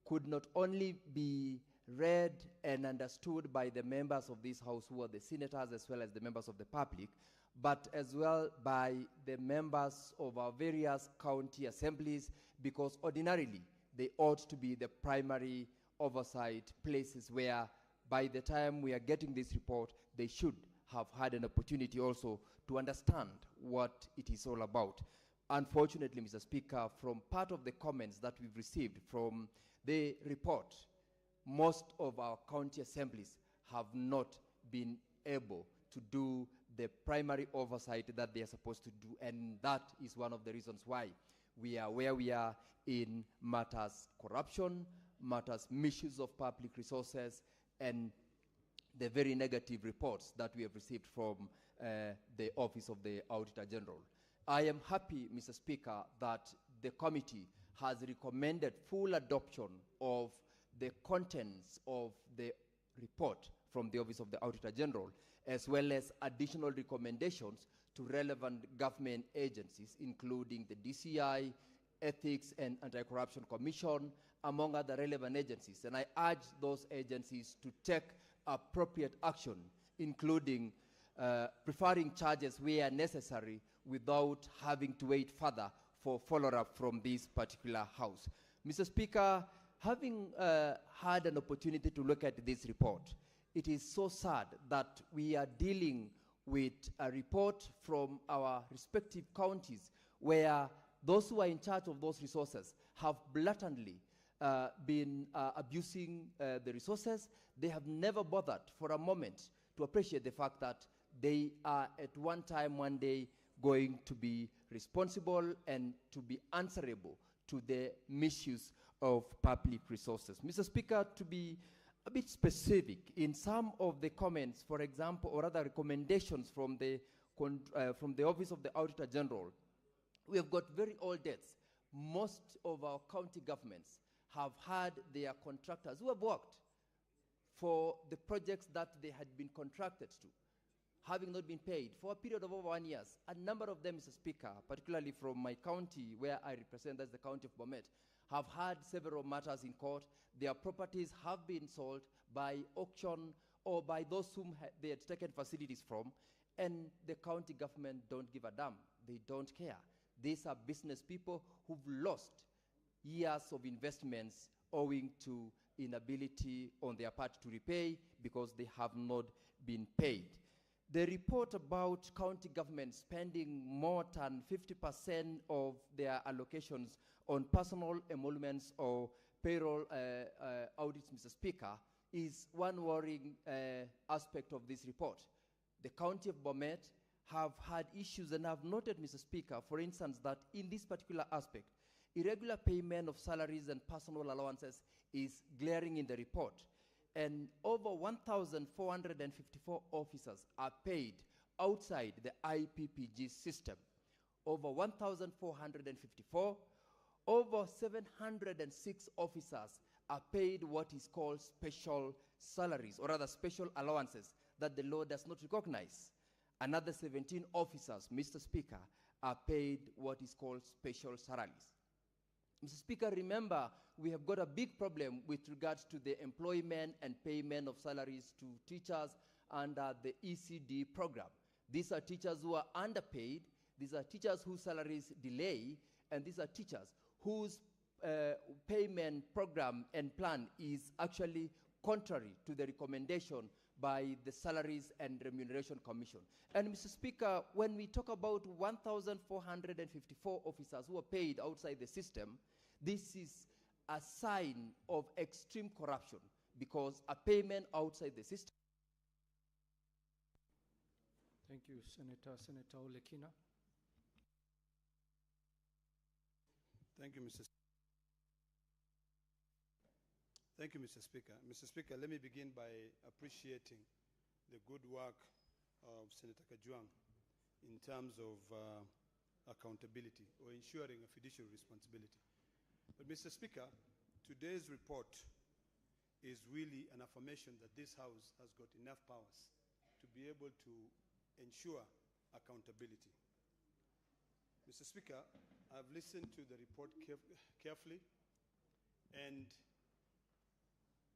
could not only be read and understood by the members of this House, who are the senators as well as the members of the public, but as well by the members of our various county assemblies, because ordinarily they ought to be the primary oversight places where by the time we are getting this report, they should have had an opportunity also to understand what it is all about. Unfortunately, Mr. Speaker, from part of the comments that we've received from the report, most of our county assemblies have not been able to do the primary oversight that they are supposed to do, and that is one of the reasons why we are where we are in matters corruption, matters misuse of public resources, and the very negative reports that we have received from the Office of the Auditor General. I am happy, Mr. Speaker, that the committee has recommended full adoption of the contents of the report from the Office of the Auditor General, as well as additional recommendations to relevant government agencies, including the DCI, Ethics and Anti-Corruption Commission, among other relevant agencies. And I urge those agencies to take appropriate action, including preferring charges where necessary without having to wait further for follow-up from this particular House. Mr. Speaker, having had an opportunity to look at this report, it is so sad that we are dealing with a report from our respective counties where those who are in charge of those resources have blatantly been abusing the resources. They have never bothered for a moment to appreciate the fact that they are at one time, one day, going to be responsible and to be answerable to the misuse of public resources. Mr. Speaker, to be a bit specific, in some of the comments, for example, or other recommendations from the Office of the Auditor General, we have got very old debts. Most of our county governments have had their contractors who have worked for the projects that they had been contracted to, having not been paid for a period of over 1 year. A number of them, Mr. Speaker, particularly from my county where I represent, that's the county of Bomet, have had several matters in court. Their properties have been sold by auction or by those whom they had taken facilities from, and the county government don't give a damn. They don't care. These are business people who've lost years of investments owing to inability on their part to repay because they have not been paid. The report about county government spending more than 50% of their allocations on personal emoluments or payroll audits, Mr. Speaker, is one worrying aspect of this report. The county of Bomet have had issues and have noted, Mr. Speaker, for instance, that in this particular aspect, irregular payment of salaries and personal allowances is glaring in the report. And over 1,454 officers are paid outside the IPPG system. Over 1,454, over 706 officers are paid what is called special salaries, or rather special allowances that the law does not recognize. Another 17 officers, Mr. Speaker, are paid what is called special salaries. Mr. Speaker, remember, we have got a big problem with regards to the employment and payment of salaries to teachers under the ECD program. These are teachers who are underpaid, these are teachers whose salaries delay, and these are teachers whose payment program and plan is actually contrary to the recommendation by the Salaries and Remuneration Commission. And Mr. Speaker, when we talk about 1,454 officers who are paid outside the system, this is a sign of extreme corruption because a payment outside the system. Thank you, Senator. Senator Olekina. Thank you, Mr. Thank you, Mr. Speaker. Mr. Speaker, let me begin by appreciating the good work of Senator Kajuang in terms of accountability or ensuring a fiduciary responsibility. But Mr. Speaker, today's report is really an affirmation that this House has got enough powers to be able to ensure accountability. Mr. Speaker, I've listened to the report carefully, and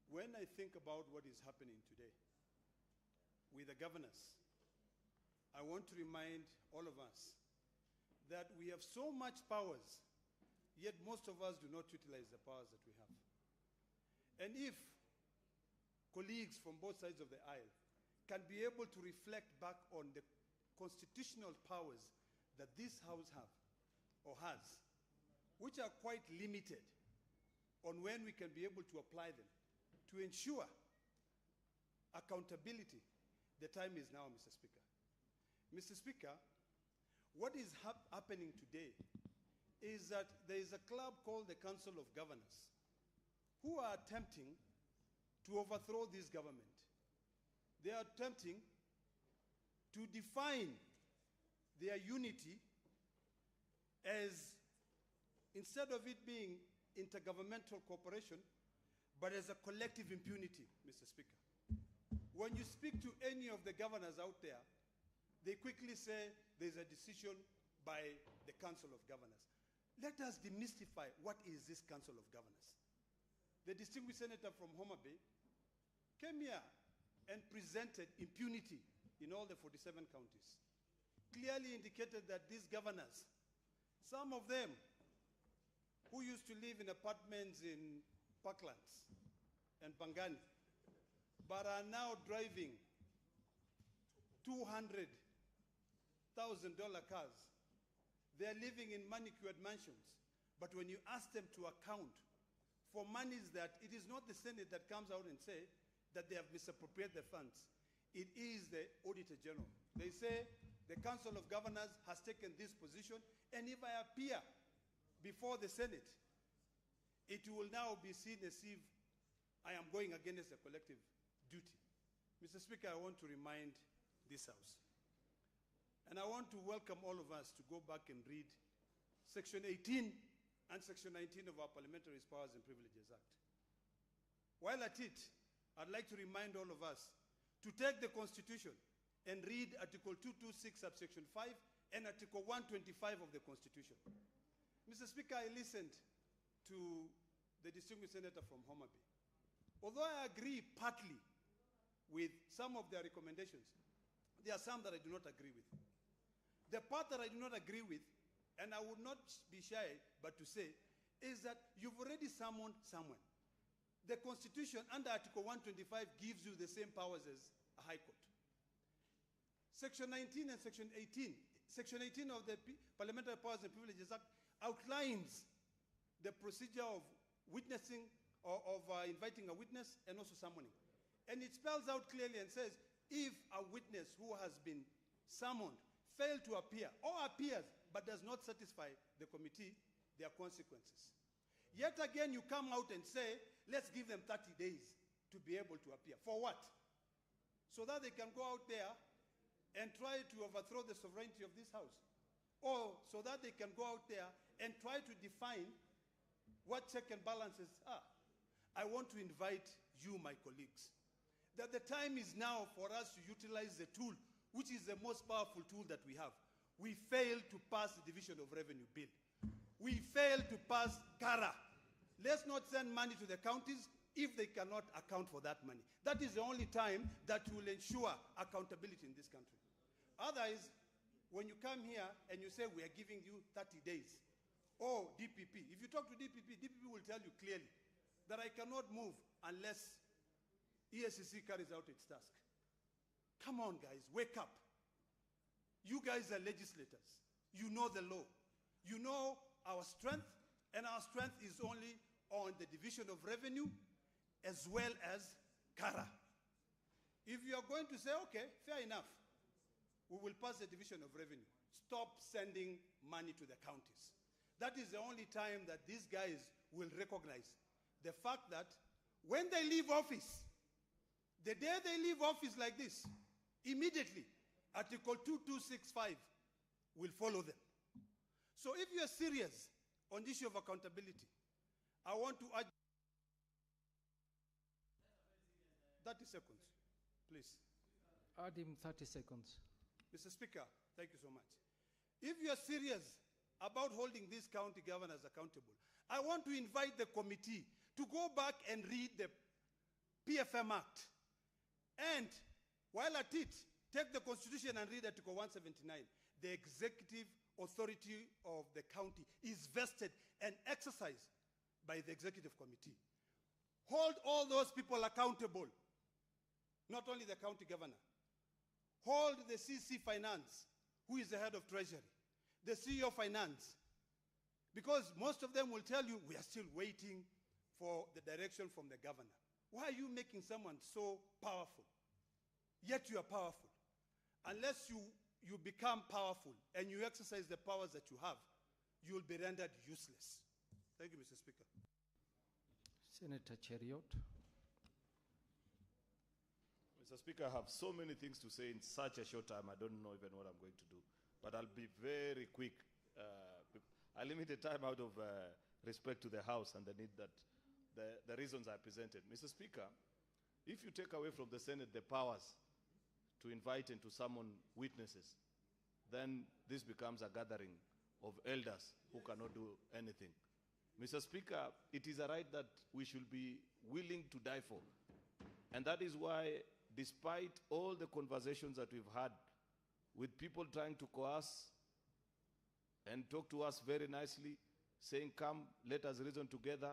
when I think about what is happening today with the governors, I want to remind all of us that we have so much powers, yet most of us do not utilize the powers that we have. And if colleagues from both sides of the aisle can be able to reflect back on the constitutional powers that this House have or has, which are quite limited on when we can be able to apply them to ensure accountability, the time is now, Mr. Speaker. Mr. Speaker, what is happening today is that there is a club called the Council of Governors who are attempting to overthrow this government. They are attempting to define their unity as, instead of it being intergovernmental cooperation, but as a collective impunity, Mr. Speaker. When you speak to any of the governors out there, they quickly say there's a decision by the Council of Governors. Let us demystify what is this Council of Governors. The distinguished senator from Homa Bay came here and presented impunity in all the 47 counties. Clearly indicated that these governors, some of them who used to live in apartments in Parklands and Pangani, but are now driving $200,000 cars. They are living in manicured mansions. But when you ask them to account for monies that it is not the Senate that comes out and say that they have misappropriated the funds, it is the Auditor General. They say the Council of Governors has taken this position, and if I appear before the Senate, it will now be seen as if I am going against the collective duty. Mr. Speaker, I want to remind this House, and I want to welcome all of us to go back and read Section 18 and Section 19 of our Parliamentary Powers and Privileges Act. While at it, I'd like to remind all of us to take the Constitution and read Article 226, subsection 5, and Article 125 of the Constitution. Mr. Speaker, I listened to the distinguished senator from Homa Bay. Although I agree partly with some of their recommendations, there are some that I do not agree with. The part that I do not agree with, and I would not be shy but to say, is that you've already summoned someone. The Constitution under Article 125 gives you the same powers as a High Court. Section 19 and Section 18, Section 18 of the Parliamentary Powers and Privileges Act outlines the procedure of witnessing or of inviting a witness and also summoning. And it spells out clearly and says, if a witness who has been summoned fails to appear or appears but does not satisfy the committee, there are consequences. Yet again, you come out and say, let's give them 30 days to be able to appear. For what? So that they can go out there and try to overthrow the sovereignty of this House. Or so that they can go out there and try to define what check and balances are. I want to invite you, my colleagues, that the time is now for us to utilize the tool, which is the most powerful tool that we have, We failed to pass the Division of Revenue Bill. We failed to pass CARA. Let's not send money to the counties if they cannot account for that money. That is the only time that will ensure accountability in this country. Otherwise, when you come here and you say we are giving you 30 days, oh, DPP. If you talk to DPP, DPP will tell you clearly that I cannot move unless ESCC carries out its task. Come on, guys, wake up. You guys are legislators. You know the law. You know our strength, and our strength is only on the division of revenue as well as CARA. If you are going to say, okay, fair enough, we will pass the division of revenue. Stop sending money to the counties. That is the only time that these guys will recognize the fact that when they leave office, the day they leave office like this, immediately, Article 2265 will follow them. So if you are serious on the issue of accountability, I want to urge 30 seconds, please. Add him 30 seconds. Mr. Speaker, thank you so much. If you are serious about holding these county governors accountable, I want to invite the committee to go back and read the PFM Act. And while at it, take the Constitution and read Article 179. The executive authority of the county is vested and exercised by the executive committee. Hold all those people accountable, not only the county governor. Hold the CC Finance, who is the head of Treasury, the CEO Finance, because most of them will tell you, we are still waiting for the direction from the governor. Why are you making someone so powerful? Yet you are powerful. Unless you become powerful and you exercise the powers that you have, you will be rendered useless. Thank you, Mr. Speaker. Senator Cheriot. Mr. Speaker, I have so many things to say in such a short time. I don't know even what I'm going to do. But I'll be very quick. I limit the time out of respect to the House and the need that the reasons I presented. Mr. Speaker, if you take away from the Senate the powers to invite and to summon witnesses, then this becomes a gathering of elders who cannot do anything. Mr. Speaker, it is a right that we should be willing to die for. And that is why, despite all the conversations that we've had with people trying to coerce and talk to us very nicely, saying, come, let us reason together,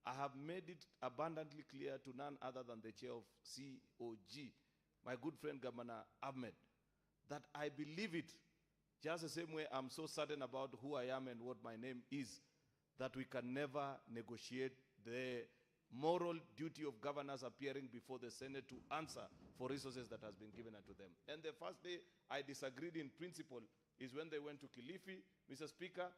I have made it abundantly clear to none other than the chair of COG, my good friend Governor Ahmed, that I believe it, just the same way I'm so certain about who I am and what my name is, that we can never negotiate the moral duty of governors appearing before the Senate to answer for resources that has been given unto them. And the first day I disagreed in principle is when they went to Kilifi, Mr. Speaker,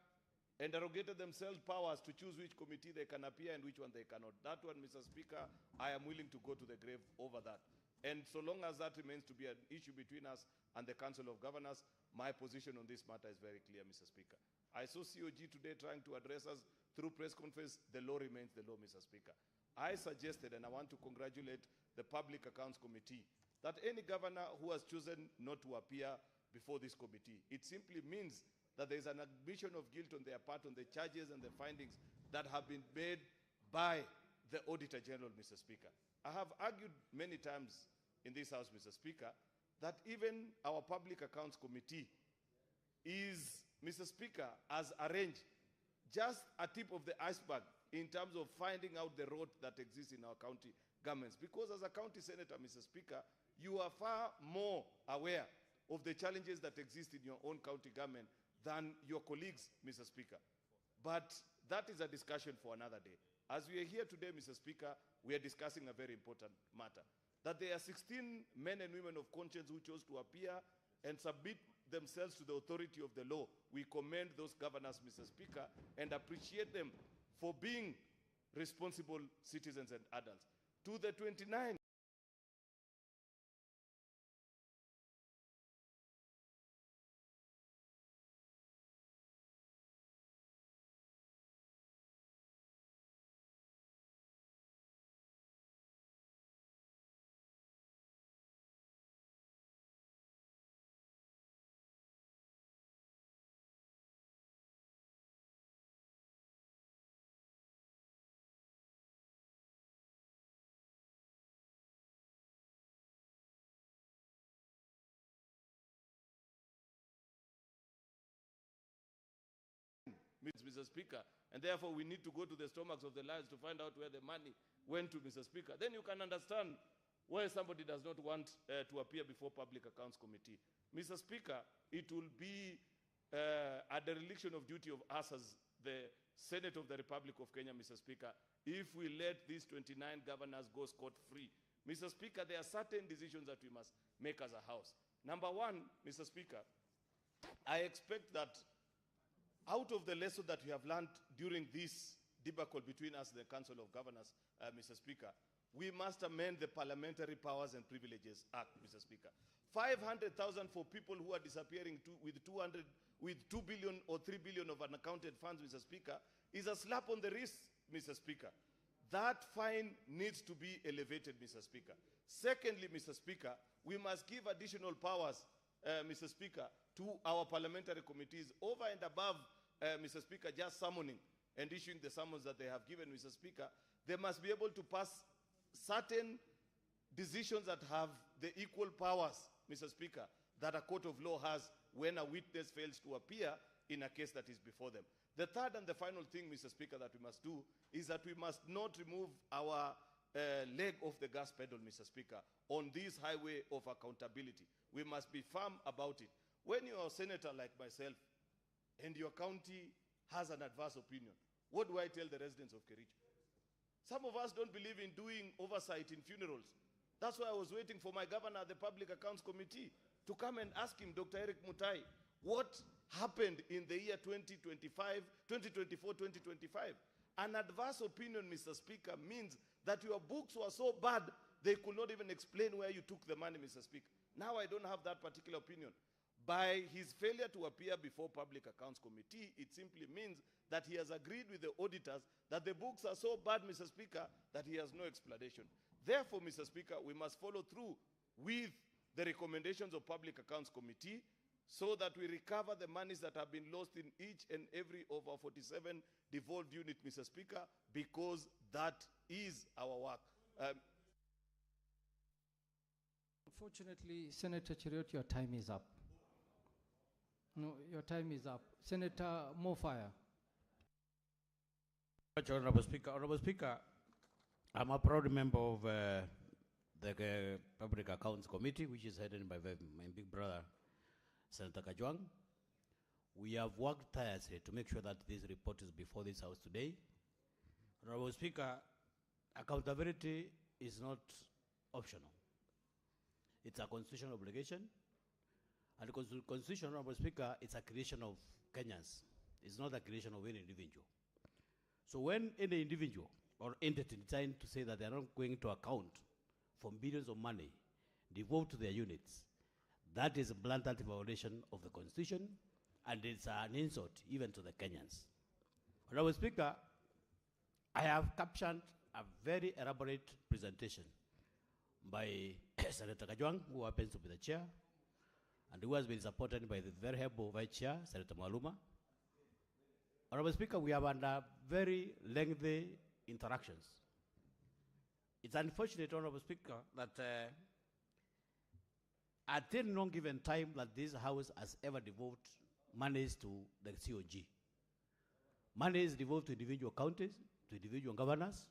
and arrogated themselves powers to choose which committee they can appear and which one they cannot. That one, Mr. Speaker, I am willing to go to the grave over that. And so long as that remains to be an issue between us and the Council of Governors, my position on this matter is very clear, Mr. Speaker. I saw COG today trying to address us through press conference. The law remains the law, Mr. Speaker. I suggested, and I want to congratulate the Public Accounts Committee, that any governor who has chosen not to appear before this committee, it simply means that there is an admission of guilt on their part on the charges and the findings that have been made by the Auditor General, Mr. Speaker. I have argued many times in this House, Mr. Speaker, that even our Public Accounts Committee is, Mr. Speaker, as arranged, just a tip of the iceberg in terms of finding out the rot that exists in our county governments. Because as a county senator, Mr. Speaker, you are far more aware of the challenges that exist in your own county government than your colleagues, Mr. Speaker. But that is a discussion for another day. As we are here today, Mr. Speaker, we are discussing a very important matter. That there are 16 men and women of conscience who chose to appear and submit themselves to the authority of the law. We commend those governors, Mr. Speaker, and appreciate them for being responsible citizens and adults. To the 29 Mr. Speaker, and therefore we need to go to the stomachs of the lions to find out where the money went to, Mr. Speaker, then you can understand why somebody does not want to appear before Public Accounts Committee. Mr. Speaker, it will be a dereliction of duty of us as the Senate of the Republic of Kenya, Mr. Speaker, if we let these 29 governors go scot-free. Mr. Speaker, there are certain decisions that we must make as a House. Number one, Mr. Speaker, I expect that out of the lesson that we have learned during this debacle between us and the Council of Governors, Mr. Speaker, we must amend the Parliamentary Powers and Privileges Act, Mr. Speaker. 500,000 for people who are disappearing with 2 billion or 3 billion of unaccounted funds, Mr. Speaker, is a slap on the wrist, Mr. Speaker. That fine needs to be elevated, Mr. Speaker. Secondly, Mr. Speaker, we must give additional powers, Mr. Speaker, to our parliamentary committees over and above, Mr. Speaker, just summoning and issuing the summons that they have given, Mr. Speaker. They must be able to pass certain decisions that have the equal powers, Mr. Speaker, that a court of law has when a witness fails to appear in a case that is before them. The third and the final thing, Mr. Speaker, that we must do is that we must not remove our leg off the gas pedal, Mr. Speaker, on this highway of accountability. We must be firm about it. When you're a senator like myself and your county has an adverse opinion, what do I tell the residents of Kericho? Some of us don't believe in doing oversight in funerals. That's why I was waiting for my governor at the Public Accounts Committee to come and ask him, Dr. Eric Mutai, what happened in the year 2024, 2025? An adverse opinion, Mr. Speaker, means that your books were so bad, they could not even explain where you took the money, Mr. Speaker. Now I don't have that particular opinion. By his failure to appear before Public Accounts Committee, it simply means that he has agreed with the auditors that the books are so bad, Mr. Speaker, that he has no explanation. Therefore, Mr. Speaker, we must follow through with the recommendations of Public Accounts Committee so that we recover the monies that have been lost in each and every of our 47 devolved units, Mr. Speaker, because that is our work. Unfortunately, Senator Cheriot, your time is up. No, your time is up. Senator Mofire. Honorable Speaker. Honorable Speaker, I'm a proud member of the Public Accounts Committee, which is headed by my big brother, Senator Kajwang. We have worked tirelessly to make sure that this report is before this House today. Honorable Speaker, accountability is not optional. It's a constitutional obligation. And the Constitution, Honorable Speaker, it's a creation of Kenyans. It's not a creation of any individual. So when any individual or entity trying to say that they are not going to account for billions of money devoted to their units, that is a blatant violation of the Constitution, and it's an insult even to the Kenyans. Honorable Speaker, I have captioned a very elaborate presentation by Senator Kajwang, who happens to be the chair, and who has been supported by the very able Vice Chair, Senator Mwaluma. Honorable Speaker, we have under very lengthy interactions. It's unfortunate, Honorable Speaker, that at no given time that this House has ever devoted monies to the COG. Money is devoted to individual counties, to individual governors,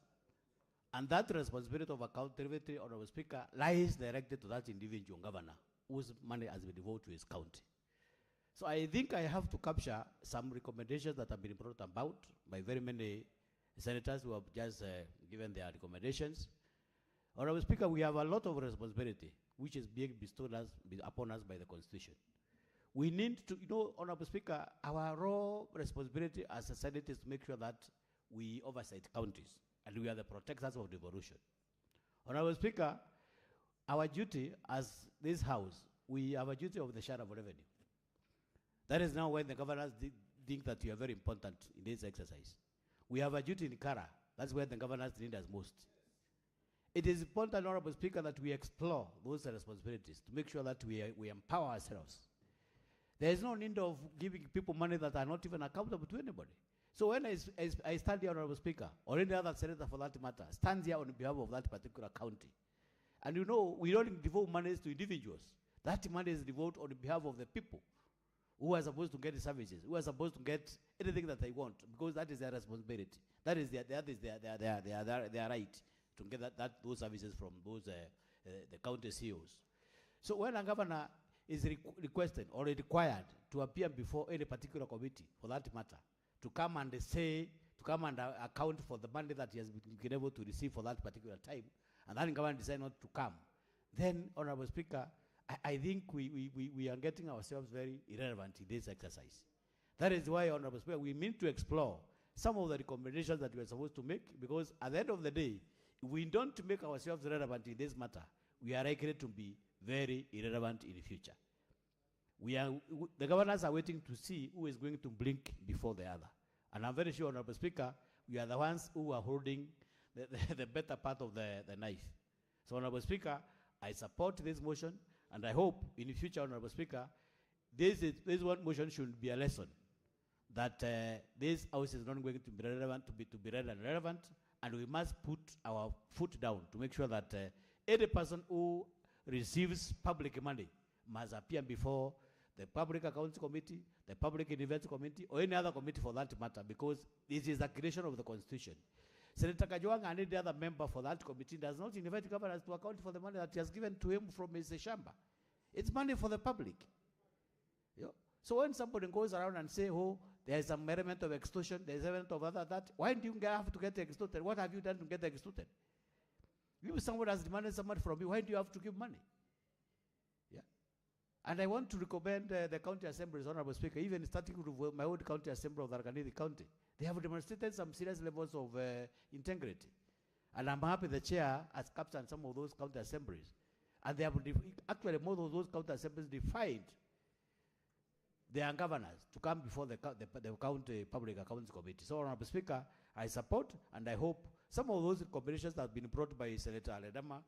and that responsibility of accountability, Honorable Speaker, lies directed to that individual governor whose money has been devoted to his county. So I think I have to capture some recommendations that have been brought about by very many senators who have just given their recommendations. Honorable Speaker, we have a lot of responsibility which is being bestowed upon us by the Constitution. We need to, Honorable Speaker, our raw responsibility as a Senate is to make sure that we oversight counties and we are the protectors of devolution. Honorable Speaker, our duty as this House, we have a duty of the share of revenue. That is now when the governors think that we are very important in this exercise. We have a duty in Kara. That's where the governors need us most. It is important, Honorable Speaker, that we explore those responsibilities to make sure that we empower ourselves. There is no need of giving people money that are not even accountable to anybody. So when I stand here, Honorable Speaker, or any other senator for that matter, stands here on behalf of that particular county, and we don't devote monies to individuals. That money is devoted on behalf of the people who are supposed to get the services, who are supposed to get anything that they want, because that is their responsibility. That is their right to get those services from those the county CEOs. So when a governor is requested or required to appear before any particular committee, for that matter, to come and account for the money that he has been able to receive for that particular time, and then government decide not to come, then, Honorable Speaker, I think we are getting ourselves very irrelevant in this exercise. That is why, Honorable Speaker, we mean to explore some of the recommendations that we are supposed to make, because at the end of the day, if we don't make ourselves relevant in this matter, we are likely to be very irrelevant in the future. The governors are waiting to see who is going to blink before the other. And I'm very sure, Honorable Speaker, we are the ones who are holding the better part of the knife. So, Honorable Speaker, I support this motion, and I hope in the future, Honorable Speaker, this one motion should be a lesson that this house is not going to be relevant, to be relevant, and we must put our foot down to make sure that any person who receives public money must appear before the Public Accounts Committee, the Public Events Committee, or any other committee for that matter, because this is the creation of the Constitution. Senator Kajwang and any other member for that committee does not invite governors to account for the money that he has given to him from his shamba. It's money for the public. You know? So when somebody goes around and say, oh, there is some element of extortion, there is element of other that, why do you have to get extorted? What have you done to get extorted? If somebody has demanded somebody from you, why do you have to give money? Yeah. And I want to recommend the county assemblies, Honorable Speaker, even starting with my own county assembly of Tharaka County. They have demonstrated some serious levels of integrity. And I'm happy the chair has captured some of those county assemblies. And they have actually, most of those county assemblies defied their governors to come before the county Public Accounts Committee. So, Honorable Speaker, I support and I hope some of those recommendations that have been brought by Senator Aledama,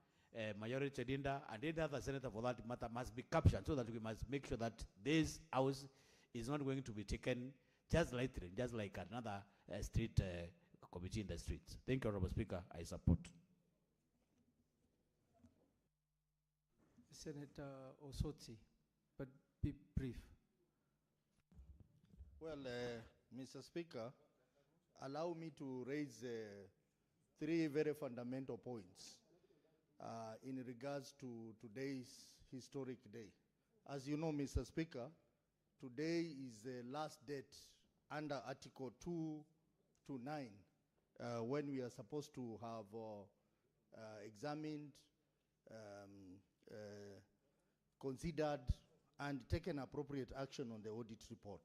Majority Chedinda, and any other senator for that matter must be captured, so that we must make sure that this house is not going to be taken just lightly, just like another street committee in the streets. Thank you, Honorable Speaker. I support. Senator Osotsi, but be brief. Well, Mr. Speaker, allow me to raise three very fundamental points in regards to today's historic day. As you know, Mr. Speaker, today is the last date under Article 229 when we are supposed to have examined, considered, and taken appropriate action on the audit report.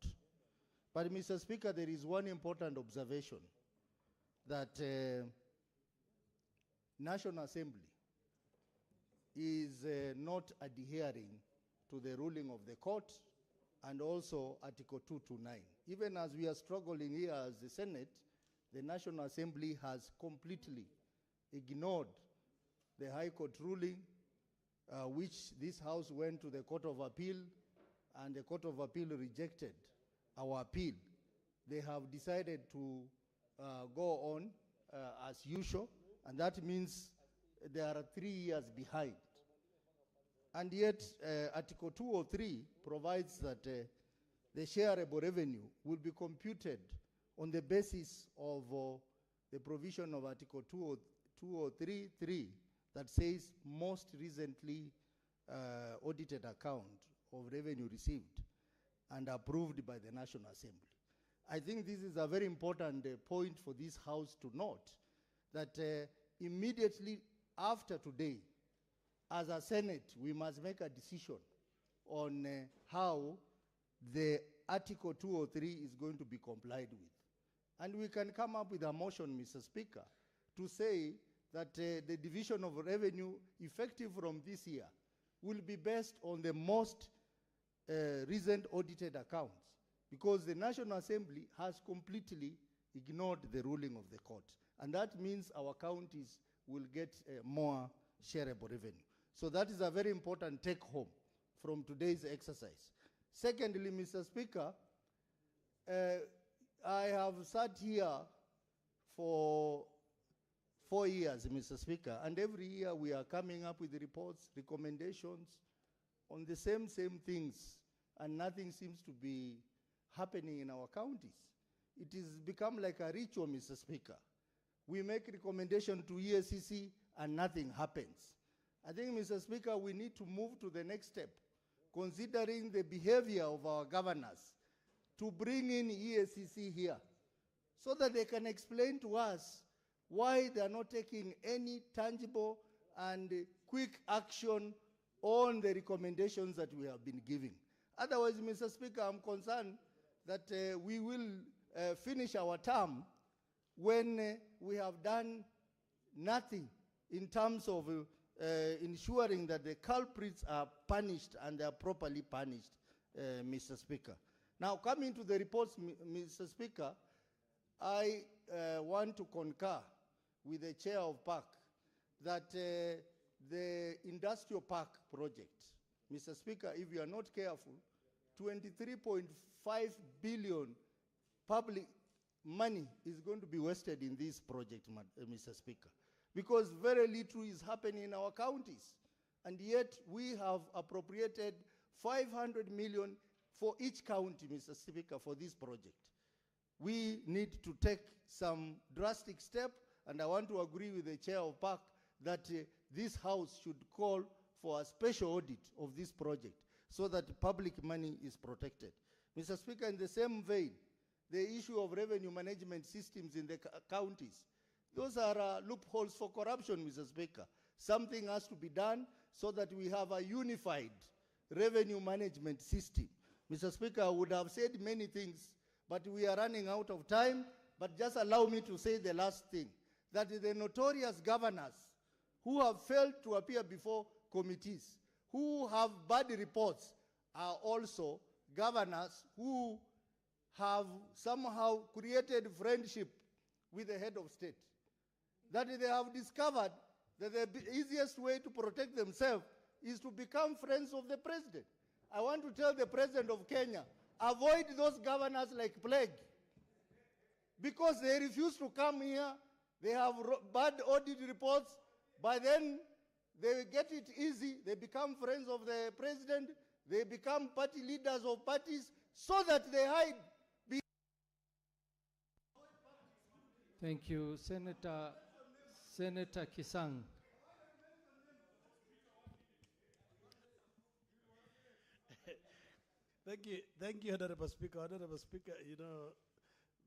But, Mr. Speaker, there is one important observation that National Assembly is not adhering to the ruling of the court and also Article 229. Even as we are struggling here as the Senate, the National Assembly has completely ignored the High Court ruling, which this House went to the Court of Appeal, and the Court of Appeal rejected our appeal. They have decided to go on as usual, and that means they are 3 years behind. And yet, Article 203 provides that the shareable revenue will be computed on the basis of the provision of Article 203.3 that says most recently audited account of revenue received and approved by the National Assembly. I think this is a very important point for this House to note, that immediately after today, as a Senate, we must make a decision on how the Article 203 is going to be complied with. And we can come up with a motion, Mr. Speaker, to say that the division of revenue effective from this year will be based on the most recent audited accounts, because the National Assembly has completely ignored the ruling of the court. And that means our counties will get more shareable revenue. So that is a very important take-home from today's exercise. Secondly, Mr. Speaker, I have sat here for 4 years, Mr. Speaker, and every year we are coming up with reports, recommendations on the same things and nothing seems to be happening in our counties. It has become like a ritual, Mr. Speaker. We make recommendation to EACC and nothing happens. I think, Mr. Speaker, we need to move to the next step, considering the behavior of our governors, to bring in EACC here so that they can explain to us why they are not taking any tangible and quick action on the recommendations that we have been giving. Otherwise, Mr. Speaker, I'm concerned that we will finish our term when we have done nothing in terms of ensuring that the culprits are punished and they are properly punished, Mr. Speaker. Now, coming to the reports, Mr. Speaker, I want to concur with the chair of PAC that the industrial park project, Mr. Speaker, if you are not careful, 23.5 billion public money is going to be wasted in this project, Mr. Speaker, because very little is happening in our counties. And yet we have appropriated 500 million for each county, Mr. Speaker, for this project. We need to take some drastic step, and I want to agree with the chair of PAC that this House should call for a special audit of this project so that public money is protected. Mr. Speaker, in the same vein, the issue of revenue management systems in the counties, those are loopholes for corruption, Mr. Speaker. Something has to be done so that we have a unified revenue management system. Mr. Speaker, I would have said many things, but we are running out of time. But just allow me to say the last thing, that the notorious governors who have failed to appear before committees, who have bad reports, are also governors who have somehow created friendship with the head of state. That they have discovered that the easiest way to protect themselves is to become friends of the president. I want to tell the president of Kenya, avoid those governors like plague. Because they refuse to come here, they have bad audit reports, by then they get it easy, they become friends of the president, they become party leaders of parties, so that they hide. Thank you, Senator Kisang. Thank you, Honorable Speaker. Honorable Speaker, you know,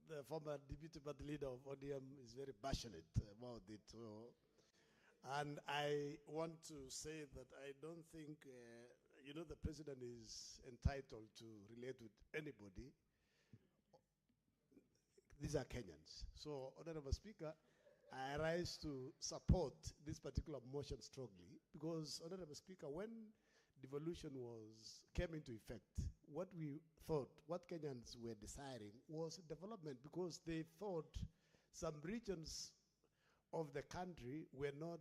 the former deputy party leader of ODM is very passionate about it. And I want to say that I don't think, you know, the president is entitled to relate with anybody. These are Kenyans. So, Honorable Speaker, I rise to support this particular motion strongly because, Honorable Speaker, when devolution came into effect, what we thought, what Kenyans were desiring was development because they thought some regions of the country were not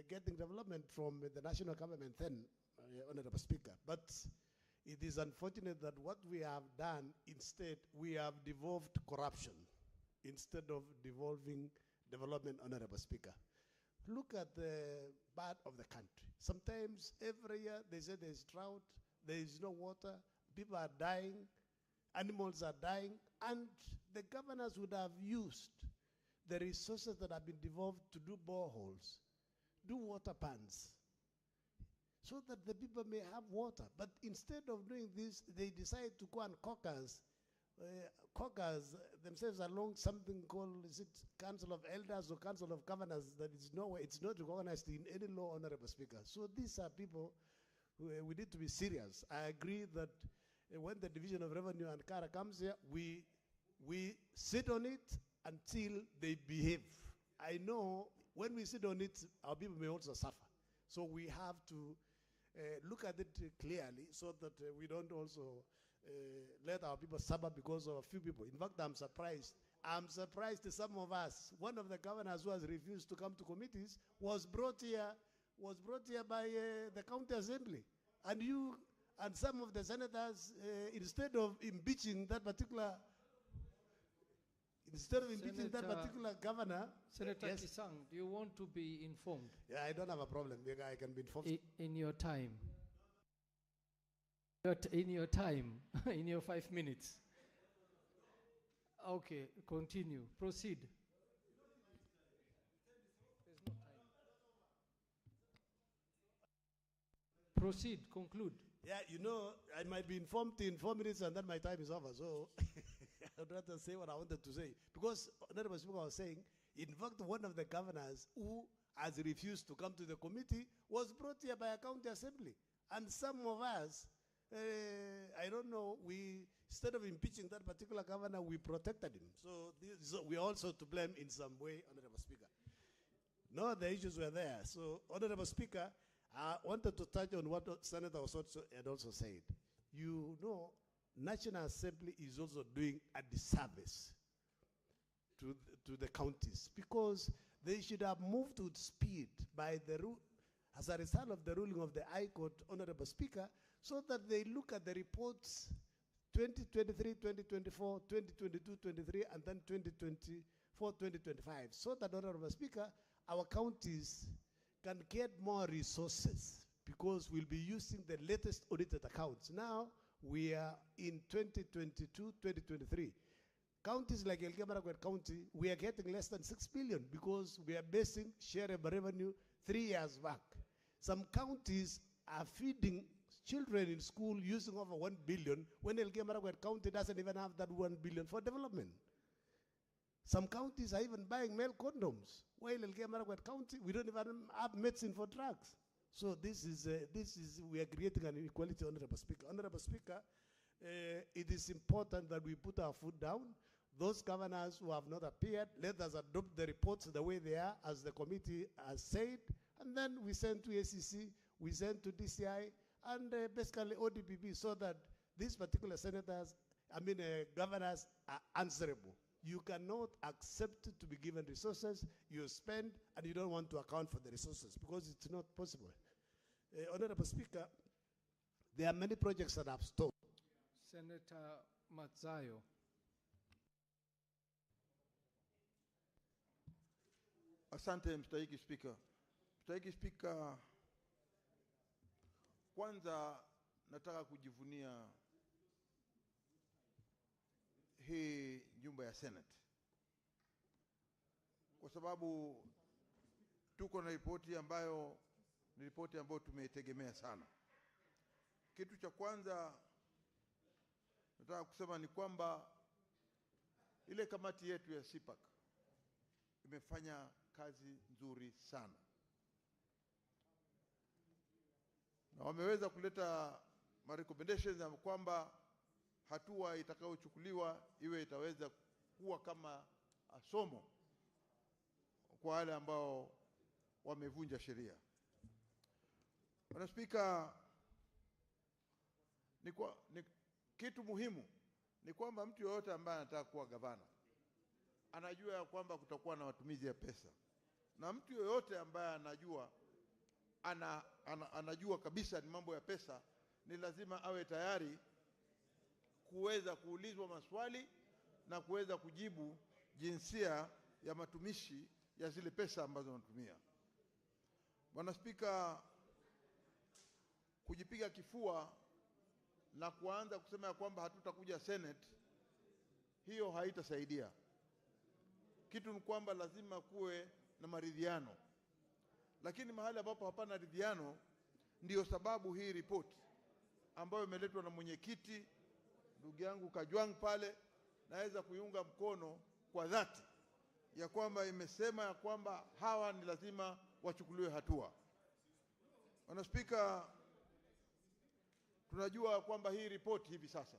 getting development from the national government then, Honorable Speaker. But it is unfortunate that what we have done, instead, we have devolved corruption instead of devolving development, Honorable Speaker. Look at the part of the country. Sometimes every year they say there's drought, there is no water, people are dying, animals are dying, and the governors would have used the resources that have been devolved to do boreholes, do water pans, so that the people may have water. But instead of doing this, they decide to go and caucus themselves along something called, is it Council of Elders or Council of Governors, that is nowhere, it's not recognized in any law, Honorable Speaker. So these are people who we need to be serious. I agree that when the Division of Revenue and CARA comes here, we sit on it until they behave. I know when we sit on it, our people may also suffer. So we have to look at it clearly so that we don't also let our people suffer because of a few people. In fact, I'm surprised. I'm surprised to some of us. One of the governors who has refused to come to committees was brought here by the county assembly. And you and some of the senators, instead of impeaching that particular governor. Senator yes. Kisang, do you want to be informed? Yeah, I don't have a problem. I can be informed. In your time. In your time, in your 5 minutes. Okay, continue. Proceed. Proceed, conclude. Yeah, you know, I might be informed in 4 minutes and then my time is over. So I'd rather say what I wanted to say. Because Honorable Speaker was saying, in fact, one of the governors who has refused to come to the committee was brought here by a county assembly. And some of us, I don't know, instead of impeaching that particular governor, we protected him. So we are also to blame in some way, Honorable Speaker. No, the issues were there. So, Honorable Speaker, I wanted to touch on what Senator had also said. You know, National Assembly is also doing a disservice to the counties because they should have moved with speed by the as a result of the ruling of the High Court, Honorable Speaker, so that they look at the reports 2023, 2024, 2022, 23, and then 2024, 2025, so that, Honorable Speaker, our counties can get more resources because we'll be using the latest audited accounts. Now, we are in 2022, 2023. Counties like Elgeyo Marakwet County, we are getting less than 6 billion because we are basing share of revenue 3 years back. Some counties are feeding children in school using over 1 billion when Elgeyo Marakwet County doesn't even have that 1 billion for development. Some counties are even buying male condoms, while Elgeyo Marakwet County, we don't even have medicine for drugs. So we are creating an inequality, Honorable Speaker. Honorable Speaker, it is important that we put our foot down. Those governors who have not appeared, let us adopt the reports the way they are, as the committee has said, and then we send to ACC, we send to DCI, and basically ODPP, so that these particular governors are answerable. You cannot accept to be given resources, you spend, and you don't want to account for the resources because it's not possible. Honorable Speaker, there are many projects that have stopped. Senator Matzayo. Asante Mstahiki Spika. Mstahiki Spika, kwanza nataka kujivunia hii nyumba ya Senate kwa sababu tuko na ripoti ambayo ni ripoti ambayo tumeitegemea sana. Kitu cha kwanza nataka kusema ni kwamba ile kamati yetu ya CPAC imefanya kazi nzuri sana, na wameweza kuleta recommendations ya kwamba hatua itakayochukuliwa iwe itaweza kuwa kama somo kwa wale ambao wamevunja sheria. Bwana Spika, kitu muhimu ni kwamba mtu yoyote ambaye anataka kuwa gavana anajua ya kwamba kutakuwa na matumizi ya pesa, na mtu yoyote ambaye anajua kabisa ni mambo ya pesa, ni lazima awe tayari kuweza kuulizwa maswali na kuweza kujibu jinsia ya matumishi ya zile pesa ambazo wanatumia. Bwana Spika, kujipiga kifua na kuanza kusema ya kwamba hatutakuja Senate, hiyo haitasaidia. Kitu ni kwamba lazima kuwe na maridhiano, lakini mahali ambapo hapana ridhiano, ndio sababu hii ripoti ambayo imeletwa na mwenyekiti ndugu yangu Kajwang pale, naweza kuiunga mkono kwa dhati ya kwamba imesema ya kwamba hawa ni lazima wachukuliwe hatua. Bwana Spika, tunajua kwamba hii ripoti hivi sasa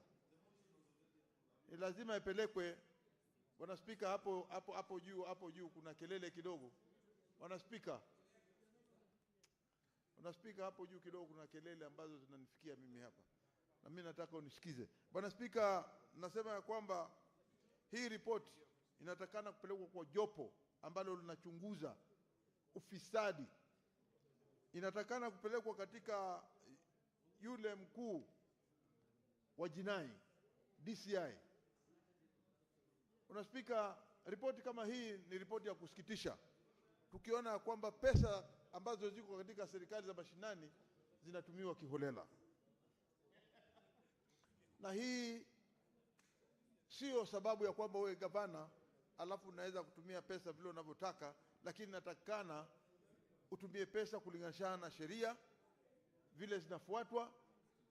ni lazima ipelekwe. Bwana Spika, hapo juu kuna kelele kidogo. Bwana Spika, hapo juu kidogo kuna kelele ambazo zinanifikia mimi hapa, na mimi nataka unisikize. Bwana Spika, nasema ya kwamba hii ripoti inatakana kupelekwa kwa jopo ambalo linachunguza ufisadi. Inatakana kupelekwa katika yule mkuu wa jinai DCI. Bwana Spika, ripoti kama hii ni ripoti ya kusikitisha, tukiona kwamba pesa ambazo ziko katika serikali za mashinani zinatumiwa kiholela. Na hii sio sababu ya kwamba wewe gavana alafu unaweza kutumia pesa vile unavyotaka, lakini natakikana utumie pesa kulingana na sheria vile zinafuatwa,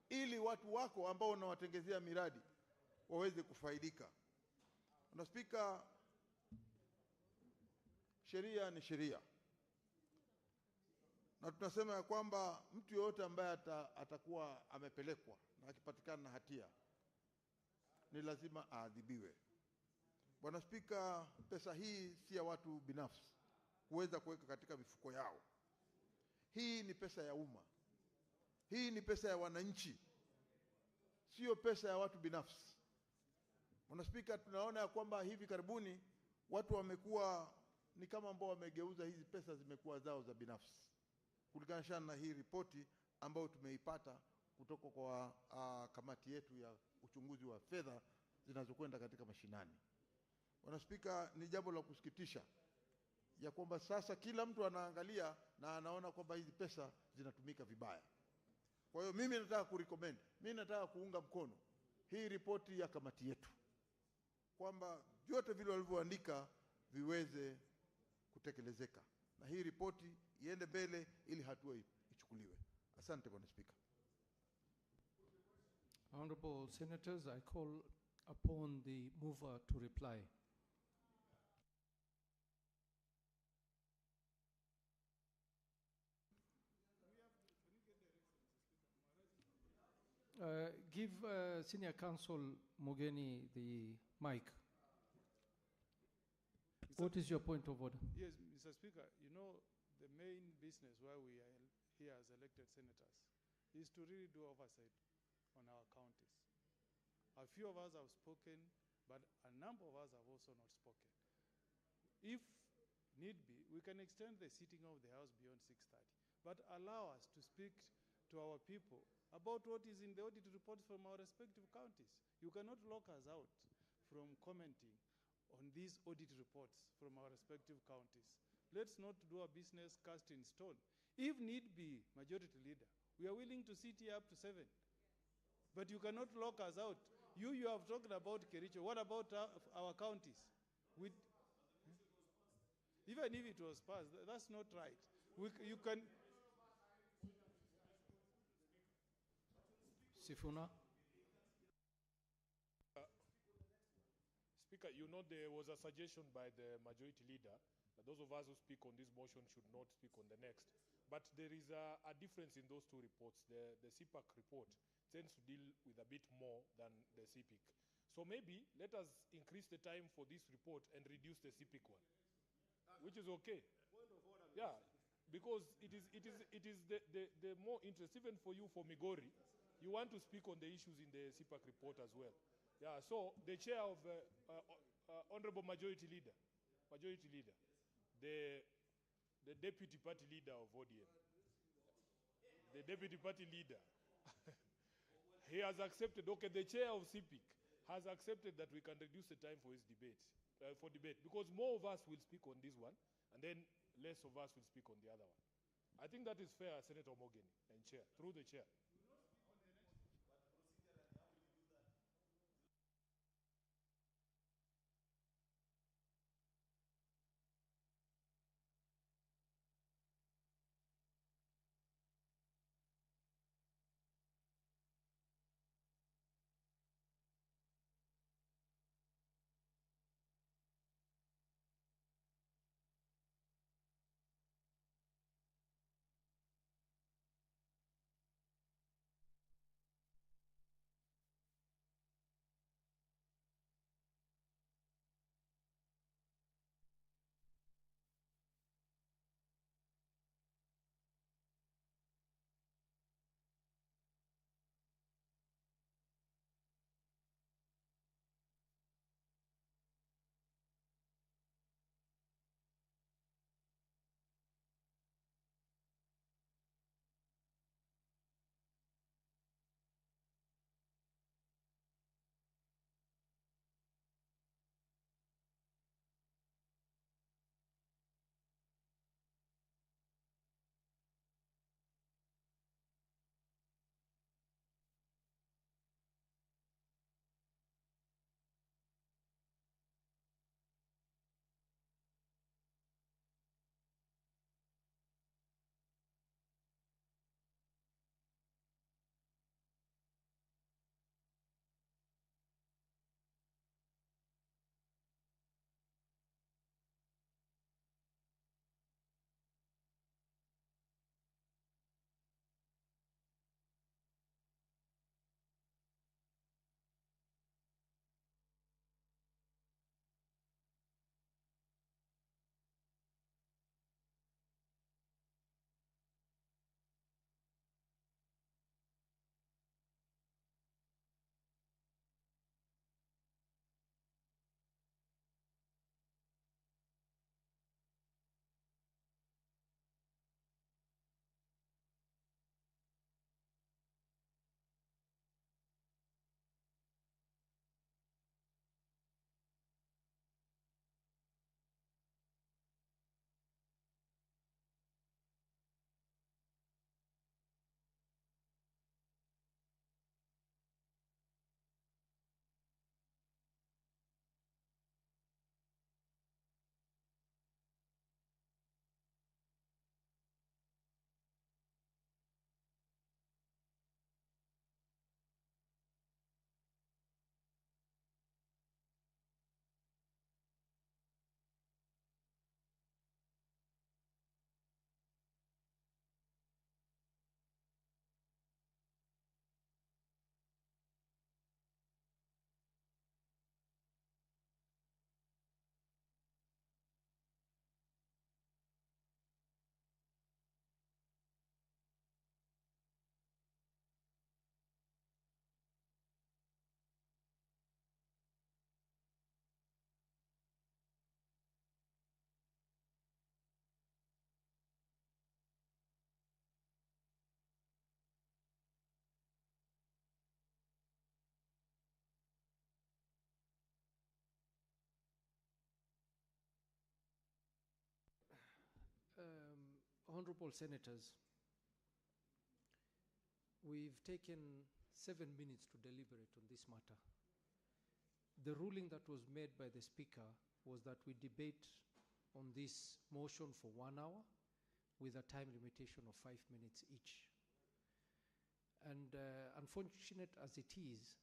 ili watu wako ambao unawatengezea miradi waweze kufaidika. Na Spika, sheria ni sheria, na tunasema ya kwamba mtu yoyote ambaye atakuwa amepelekwa na akipatikana na hatia ni lazima aadhibiwe. Bwana Spika, pesa hii si ya watu binafsi kuweza kuweka katika mifuko yao. Hii ni pesa ya umma. Hii ni pesa ya wananchi, sio pesa ya watu binafsi. Bwana Spika, tunaona ya kwamba hivi karibuni watu wamekuwa ni kama ambao wamegeuza hizi pesa zimekuwa zao za binafsi, kulingana na hii ripoti ambayo tumeipata kutoka kwa kamati yetu ya uchunguzi wa fedha zinazokwenda katika mashinani. Bwana Spika, ni jambo la kusikitisha ya kwamba sasa kila mtu anaangalia na anaona kwamba hizi pesa zinatumika vibaya. Kwa hiyo mimi nataka kuunga mkono hii ripoti ya kamati yetu kwamba vyote vile walivyoandika viweze kutekelezeka, na hii ripoti iende mbele ili hatua ichukuliwe. Asante Bwana Spika. Honorable Senators, I call upon the mover to reply. Give Senior Counsel Mogeni the mic. What is your point of order? Yes, Mr. Speaker, you know, the main business why we are here as elected senators is to really do oversight on our counties. A few of us have spoken, but a number of us have also not spoken. If need be, we can extend the sitting of the House beyond 6:30, but allow us to speak to our people about what is in the audit reports from our respective counties. You cannot lock us out from commenting on these audit reports from our respective counties. Let's not do a business cast in stone. If need be, Majority Leader, we are willing to sit here up to 7. But you cannot lock us out. You have talked about Kericho. What about our counties? Even if it was passed, that's not right. You can... Sifuna. Speaker, you know there was a suggestion by the majority leader that those of us who speak on this motion should not speak on the next. But there is a difference in those two reports. The CPAC report tends to deal with a bit more than the CPIC. So maybe let us increase the time for this report and reduce the CPIC one, which is okay. Yeah, because it is the more interest, even for you, for Migori, you want to speak on the issues in the CPAC report as well. Yeah, so the chair of Honorable Majority Leader, the deputy party leader of ODM, the deputy party leader, he has accepted, okay, the chair of CPIC has accepted that we can reduce the time for his debate, because more of us will speak on this one, and then less of us will speak on the other one. I think that is fair, Senator Morgan and chair, through the chair. Honorable Senators, we've taken 7 minutes to deliberate on this matter. The ruling that was made by the Speaker was that we debate on this motion for 1 hour with a time limitation of 5 minutes each. And unfortunate as it is,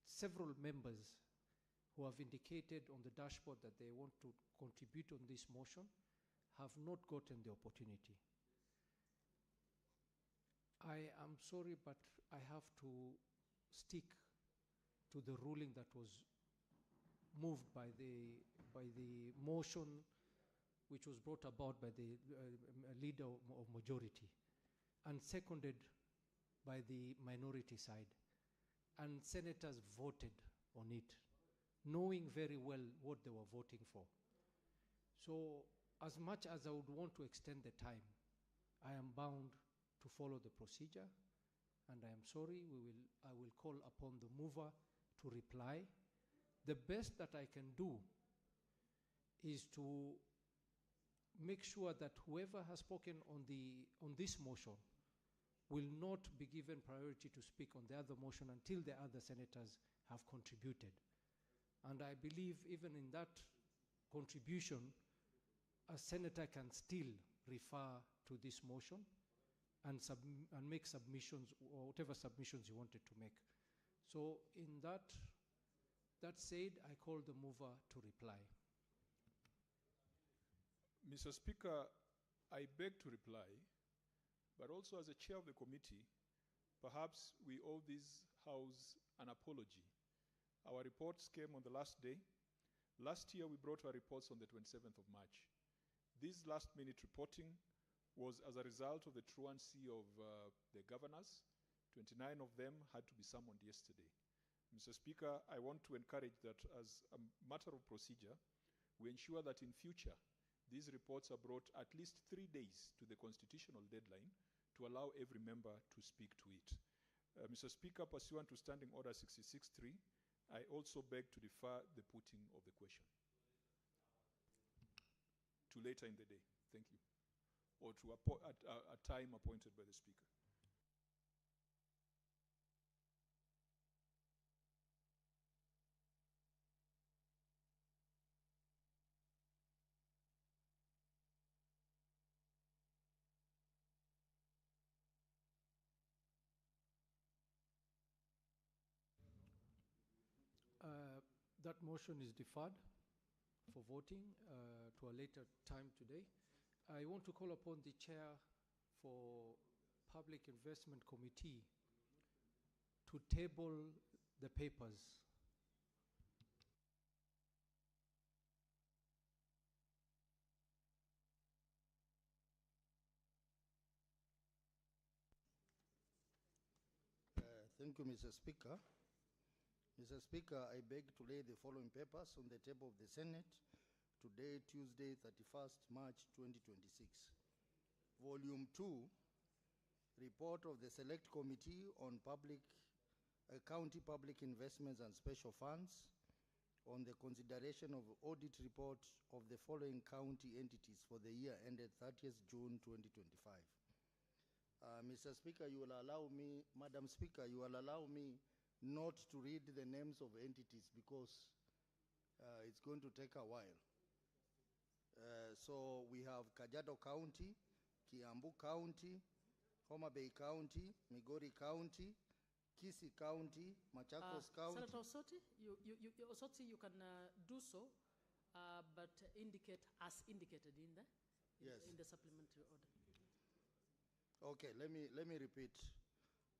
several members who have indicated on the dashboard that they want to contribute on this motion have not gotten the opportunity. I am sorry, but I have to stick to the ruling that was moved by the motion which was brought about by the leader of majority and seconded by the minority side. And senators voted on it, knowing very well what they were voting for. So as much as I would want to extend the time, I am bound to follow the procedure, and I am sorry, I will call upon the mover to reply. The best that I can do is to make sure that whoever has spoken on this motion will not be given priority to speak on the other motion until the other senators have contributed. And I believe even in that contribution, a senator can still refer to this motion and make submissions, or whatever submissions you wanted to make. So in that said, I call the mover to reply. Mr. Speaker, I beg to reply, but also as a chair of the committee, perhaps we owe this House an apology. Our reports came on the last day. Last year we brought our reports on the 27th of March. This last-minute reporting was as a result of the truancy of the governors. 29 of them had to be summoned yesterday. Mr. Speaker, I want to encourage that as a matter of procedure, we ensure that in future, these reports are brought at least 3 days to the constitutional deadline to allow every member to speak to it. Mr. Speaker, pursuant to Standing Order 66.3, I also beg to defer the putting of the question to later in the day. Thank you. Or to a time appointed by the Speaker. That motion is deferred for voting to a later time today. I want to call upon the chair for Public Investment Committee to table the papers. Thank you, Mr. Speaker. Mr. Speaker, I beg to lay the following papers on the table of the Senate today, Tuesday, 31st March 2026. Volume 2, Report of the Select Committee on County Public Investments and Special Funds on the consideration of audit report of the following county entities for the year ended 30th June 2025. Mr. Speaker, you will allow me, Madam Speaker, you will allow me not to read the names of entities because it's going to take a while. So we have Kajiado County, Kiambu County, Homa Bay County, Migori County, Kisii County, Machakos County. Senator Osoti, you can do so, but indicate as indicated in the supplementary order. Okay, let me repeat.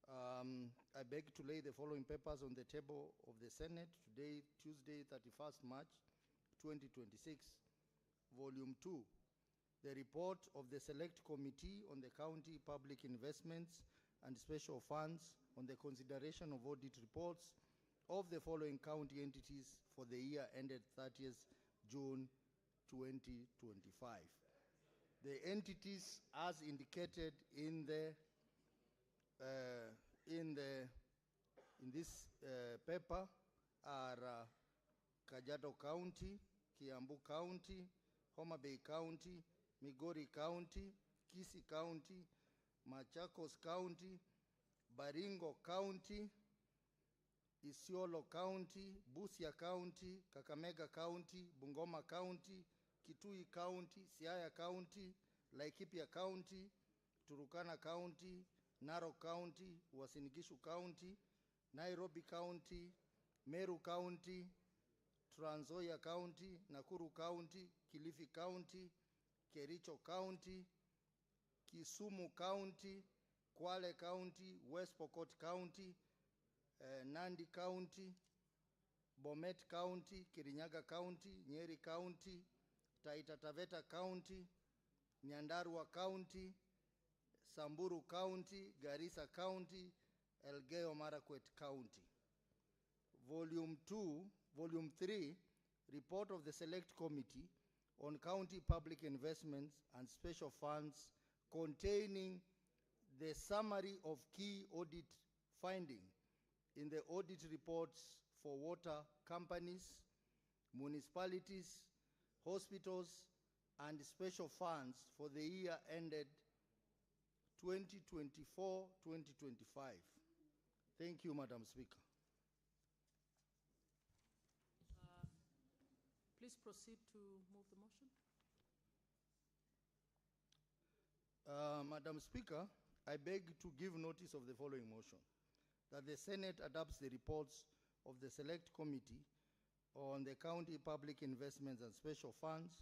I beg to lay the following papers on the table of the Senate today, Tuesday, 31st March 2026. Volume 2, the report of the Select Committee on the County Public Investments and Special Funds on the consideration of audit reports of the following county entities for the year ended 30th June 2025. The entities as indicated in this paper are Kajiado County, Kiambu County, Homa Bay County, Migori County, Kisii County, Machakos County, Baringo County, Isiolo County, Busia County, Kakamega County, Bungoma County, Kitui County, Siaya County, Laikipia County, Turukana County, Narok County, Uasin Gishu County, Nairobi County, Meru County, Trans Nzoia County, Nakuru County, Kilifi County, Kericho County, Kisumu County, Kwale County, West Pokot County, Nandi County, Bomet County, Kirinyaga County, Nyeri County, Taita Taveta County, Nyandarua County, Samburu County, Garissa County, Elgeyo Marakwet County. Volume 3, Report of the Select Committee on County Public Investments and Special Funds, containing the summary of key audit findings in the audit reports for water companies, municipalities, hospitals, and special funds for the year ended 2024-2025. Thank you, Madam Speaker. Please proceed to move the motion. Madam Speaker, I beg to give notice of the following motion: that the Senate adopts the reports of the Select Committee on the County Public Investments and Special Funds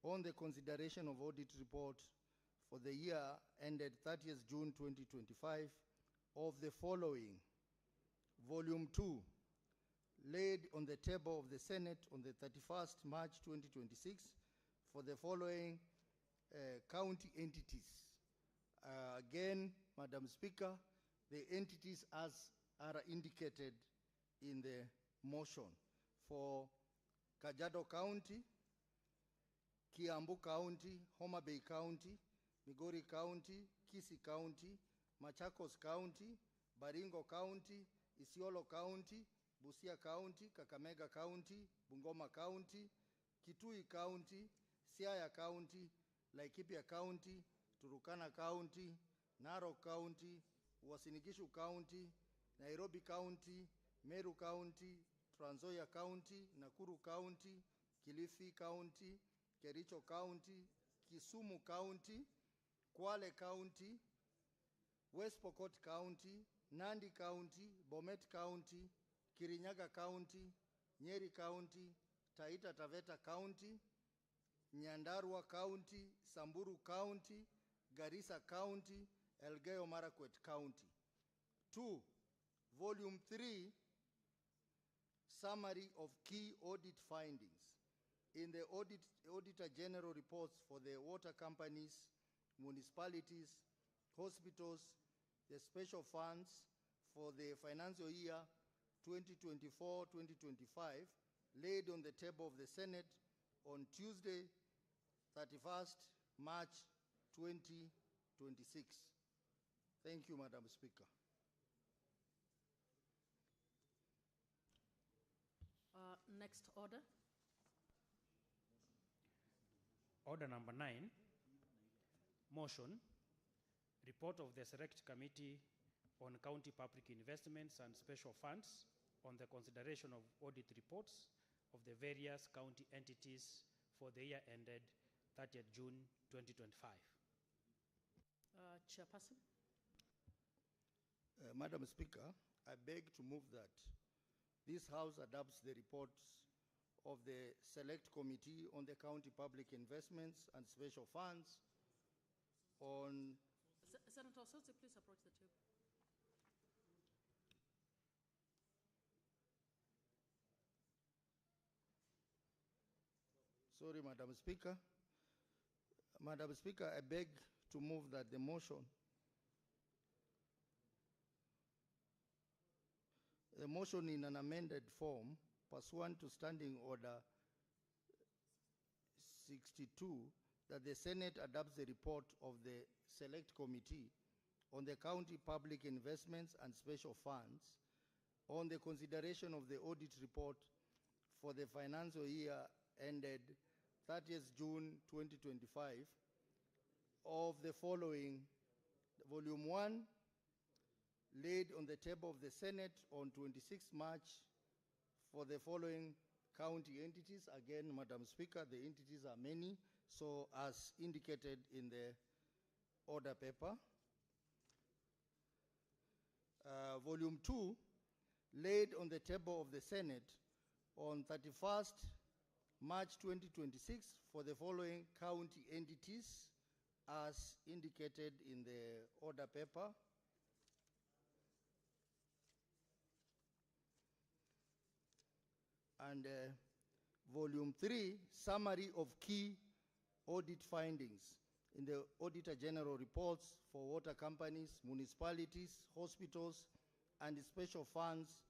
on the consideration of audit report for the year ended 30th June 2025 of the following: Volume 2, laid on the table of the Senate on the 31st March 2026 for the following county entities. Again, Madam Speaker, the entities as are indicated in the motion: for Kajiado County, Kiambu County, Homa Bay County, Migori County, Kisii County, Machakos County, Baringo County, Isiolo County, Busia County, Kakamega County, Bungoma County, Kitui County, Siaya County, Laikipia County, Turukana County, Narok County, Uasin Gishu County, Nairobi County, Meru County, Trans Nzoia County, Nakuru County, Kilifi County, Kericho County, Kisumu County, Kwale County, West Pokot County, Nandi County, Bomet County, Kirinyaga County, Nyeri County, Taita Taveta County, Nyandarua County, Samburu County, Garissa County, Elgeyo Marakwet County. 2, Volume 3, Summary of Key Audit Findings in the Auditor General reports for the water companies, municipalities, hospitals, the special funds for the financial year 2024-2025, laid on the table of the Senate on Tuesday, 31st March 2026. Thank you, Madam Speaker. Next order. Order number 9, motion, report of the Select Committee on County Public Investments and Special Funds on the consideration of audit reports of the various county entities for the year ended 30th June 2025. Chairperson. Madam Speaker, I beg to move that this House adopts the reports of the Select Committee on the County Public Investments and Special Funds on... Senator Osotsi, please approach the table. Sorry, Madam Speaker. Madam Speaker, I beg to move that the motion in an amended form pursuant to Standing Order 62, that the Senate adopts the report of the Select Committee on the County Public Investments and Special Funds on the consideration of the audit report for the financial year ended 30th June 2025, of the following: Volume 1, laid on the table of the Senate on 26 March for the following county entities. Again, Madam Speaker, the entities are many, so as indicated in the order paper. Volume 2, laid on the table of the Senate on 31st March 2026 for the following county entities as indicated in the order paper. And Volume 3, summary of key audit findings in the Auditor General reports for water companies, municipalities, hospitals, and special funds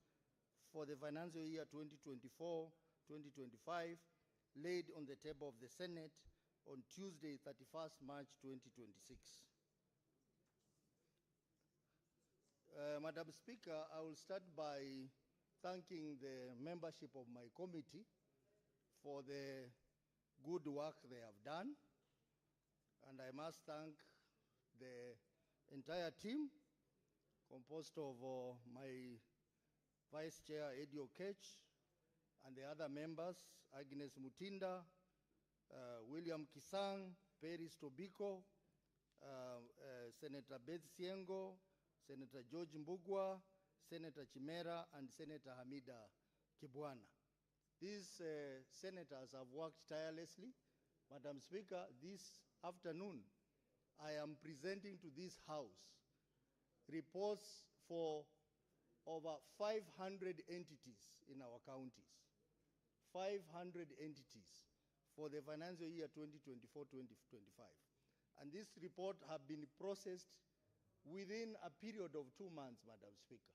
for the financial year 2024-2025, laid on the table of the Senate on Tuesday, 31st March 2026. Madam Speaker, I will start by thanking the membership of my committee for the good work they have done. And I must thank the entire team composed of my Vice Chair Eddie Okech and the other members, Agnes Mutinda, William Kisang, Peris Tobiko, Senator Beth Siengo, Senator George Mbugwa, Senator Chimera, and Senator Hamida Kibwana. These senators have worked tirelessly. Madam Speaker, this afternoon, I am presenting to this House reports for over 500 entities in our counties. 500 entities for the financial year 2024-2025. And this report have been processed within a period of 2 months, Madam Speaker.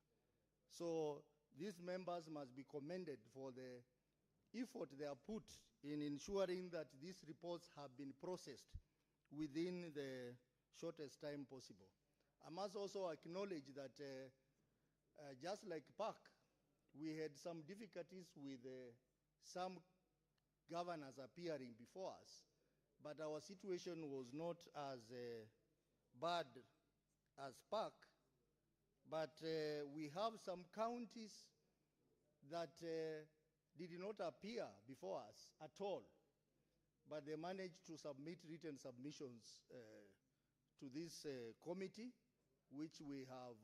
So these members must be commended for the effort they have put in ensuring that these reports have been processed within the shortest time possible. I must also acknowledge that just like PAC, we had some difficulties with some governors appearing before us, but our situation was not as bad as PAC. But we have some counties that did not appear before us at all, but they managed to submit written submissions to this committee, which we have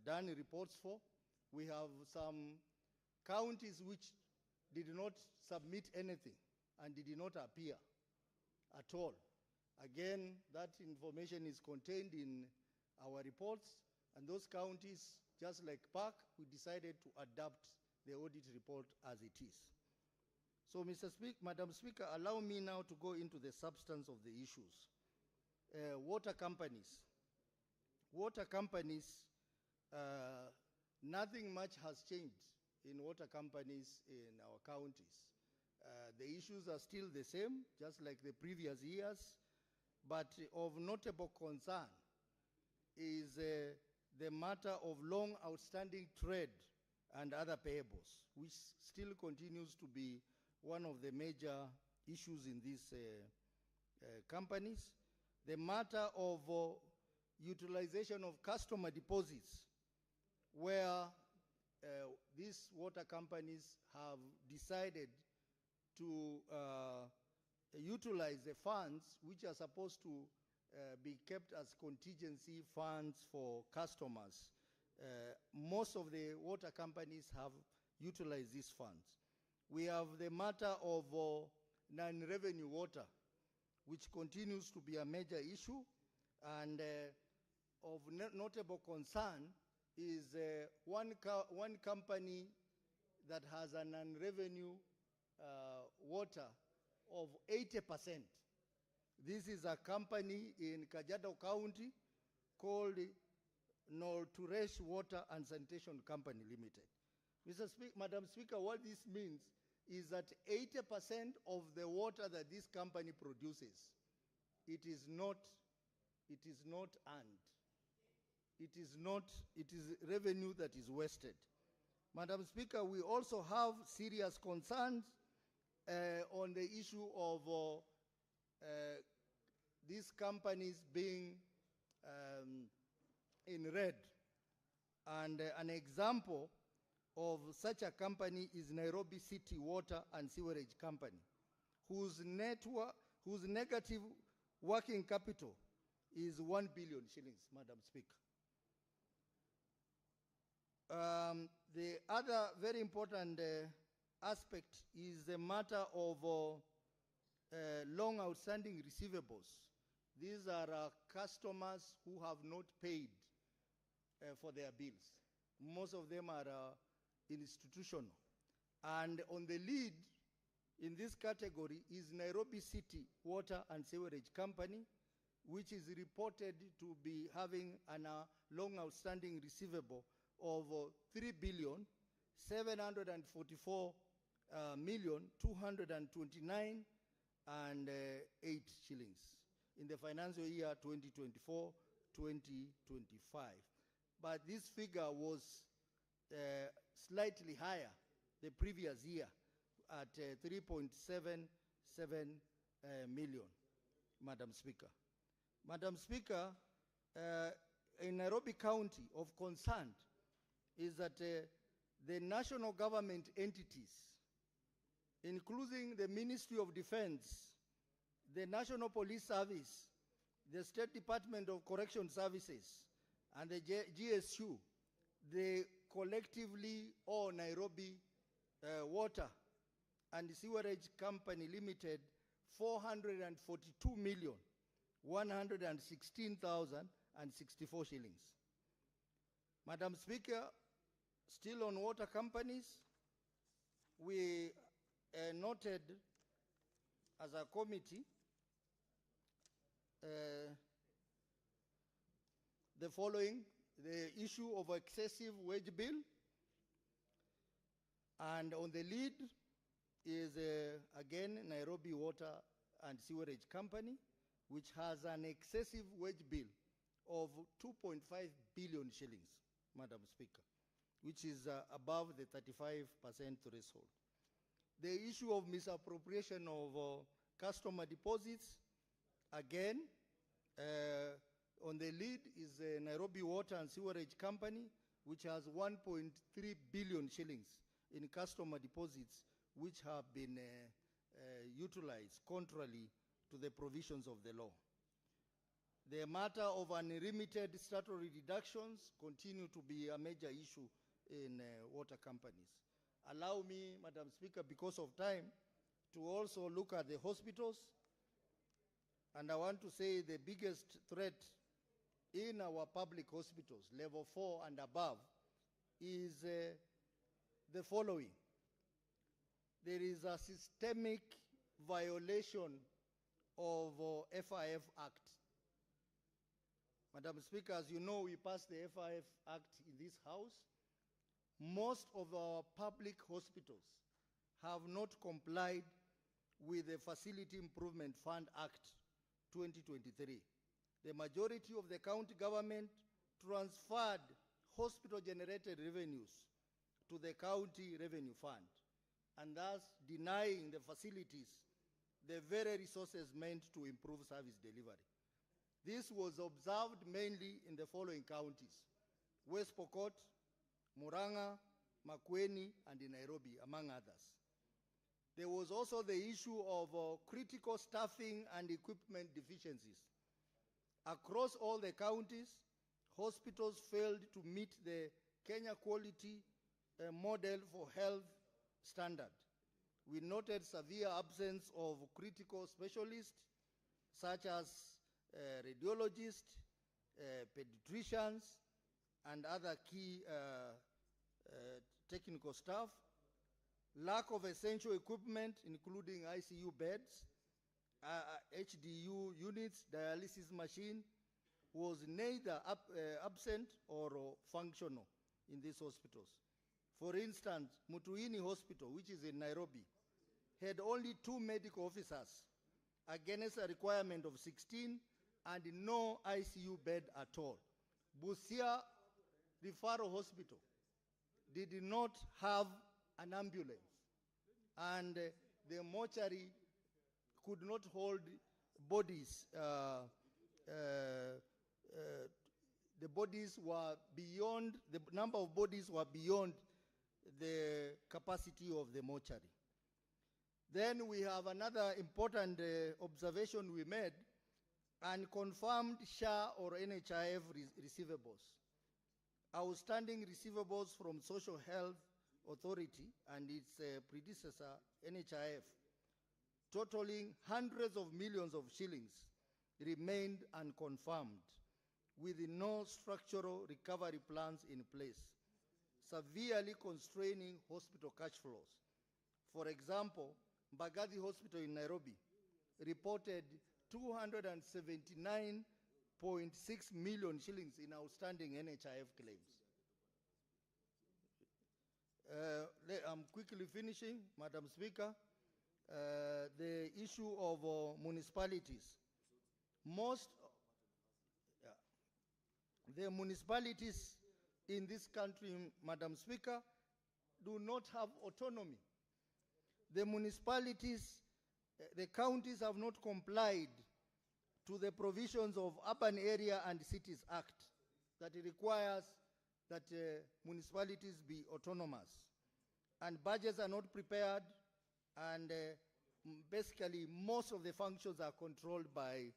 done reports for. We have some counties which did not submit anything and did not appear at all. Again, that information is contained in our reports, and those counties, just like PAC, we decided to adapt the audit report as it is. So, Madam Speaker, allow me now to go into the substance of the issues. Water companies. Water companies, nothing much has changed in water companies in our counties. The issues are still the same, just like the previous years, but of notable concern is the matter of long outstanding trade and other payables, which still continues to be one of the major issues in these companies. The matter of utilization of customer deposits, where these water companies have decided to utilize the funds which are supposed to be kept as contingency funds for customers. Most of the water companies have utilized these funds. We have the matter of non-revenue water, which continues to be a major issue, and of notable concern is one company that has a non-revenue water of 80%. This is a company in Kajiado County called Nolturesh Water and Sanitation Company Limited. Madam Speaker, what this means is that 80% of the water that this company produces, it is not earned. It is revenue that is wasted. Madam Speaker, we also have serious concerns on the issue of these companies being in red. And an example of such a company is Nairobi City Water and Sewerage Company, whose negative working capital is 1 billion shillings, Madam Speaker. The other very important aspect is the matter of long outstanding receivables. These are customers who have not paid for their bills. Most of them are institutional. And on the lead in this category is Nairobi City Water and Sewerage Company, which is reported to be having a long outstanding receivable of 3,744,229 and 8 shillings in the financial year 2024-2025. But this figure was slightly higher the previous year at 3.77 million, Madam Speaker. Madam Speaker, in Nairobi County, of concern is that the national government entities, including the Ministry of Defense, the National Police Service, the State Department of Correction Services, and the GSU, they collectively owe Nairobi Water and Sewerage Company Limited 442,116,064 shillings. Madam Speaker, still on water companies, we noted as a committee the following: the issue of excessive wage bill, and on the lead is again Nairobi Water and Sewerage Company, which has an excessive wage bill of 2.5 billion shillings, Madam Speaker, which is above the 35% threshold. The issue of misappropriation of customer deposits, again, on the lead is Nairobi Water and Sewerage Company, which has 1.3 billion shillings in customer deposits, which have been utilized contrary to the provisions of the law. The matter of unlimited statutory deductions continue to be a major issue in water companies. Allow me, Madam Speaker, because of time, to also look at the hospitals. And I want to say the biggest threat in our public hospitals, level 4 and above, is the following. There is a systemic violation of FIF Act. Madam Speaker, as you know, we passed the FIF Act in this House. Most of our public hospitals have not complied with the Facility Improvement Fund Act 2023. The majority of the county government transferred hospital-generated revenues to the county revenue fund, and thus denying the facilities the very resources meant to improve service delivery. This was observed mainly in the following counties: West Pokot, Murang'a, Makueni, and in Nairobi, among others. There was also the issue of critical staffing and equipment deficiencies. Across all the counties, hospitals failed to meet the Kenya Quality Model for Health standard. We noted severe absence of critical specialists such as radiologists, pediatricians, and other key technical staff, lack of essential equipment including ICU beds, HDU units, dialysis machine was neither absent or functional in these hospitals. For instance, Mutuini Hospital, which is in Nairobi, had only 2 medical officers against a requirement of 16 and no ICU bed at all. Busia Referral Hospital did not have an ambulance, and the mortuary could not hold bodies. The bodies were beyond, the number of bodies were beyond the capacity of the mortuary. Then we have another important observation we made, unconfirmed SHA or NHIF receivables. Outstanding receivables from Social Health Authority and its predecessor, NHIF, totaling hundreds of millions of shillings, remained unconfirmed, with no structural recovery plans in place, severely constraining hospital cash flows. For example, Mbagathi Hospital in Nairobi reported 279.6 million shillings in outstanding NHIF claims. I'm quickly finishing, Madam Speaker. The issue of municipalities. The municipalities in this country, Madam Speaker, do not have autonomy. The municipalities, the counties have not complied to the provisions of Urban Area and Cities Act that requires that municipalities be autonomous. And budgets are not prepared, and basically most of the functions are controlled by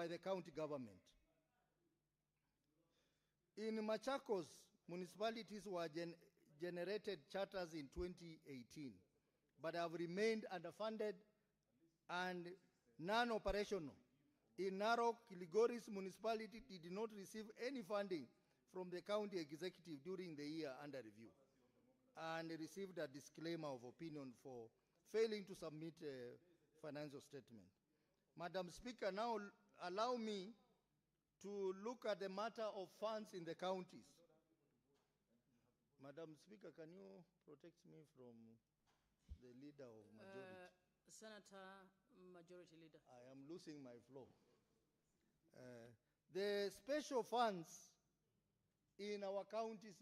the county government. In Machakos, municipalities were generated charters in 2018, but have remained underfunded and non-operational. In Narok, Kilgoris municipality did not receive any funding from the county executive during the year under review, and received a disclaimer of opinion for failing to submit a financial statement. Madam Speaker, now allow me to look at the matter of funds in the counties. Madam Speaker, can you protect me from the leader of majority? Senator Majority Leader. I am losing my flow. The special funds in our counties,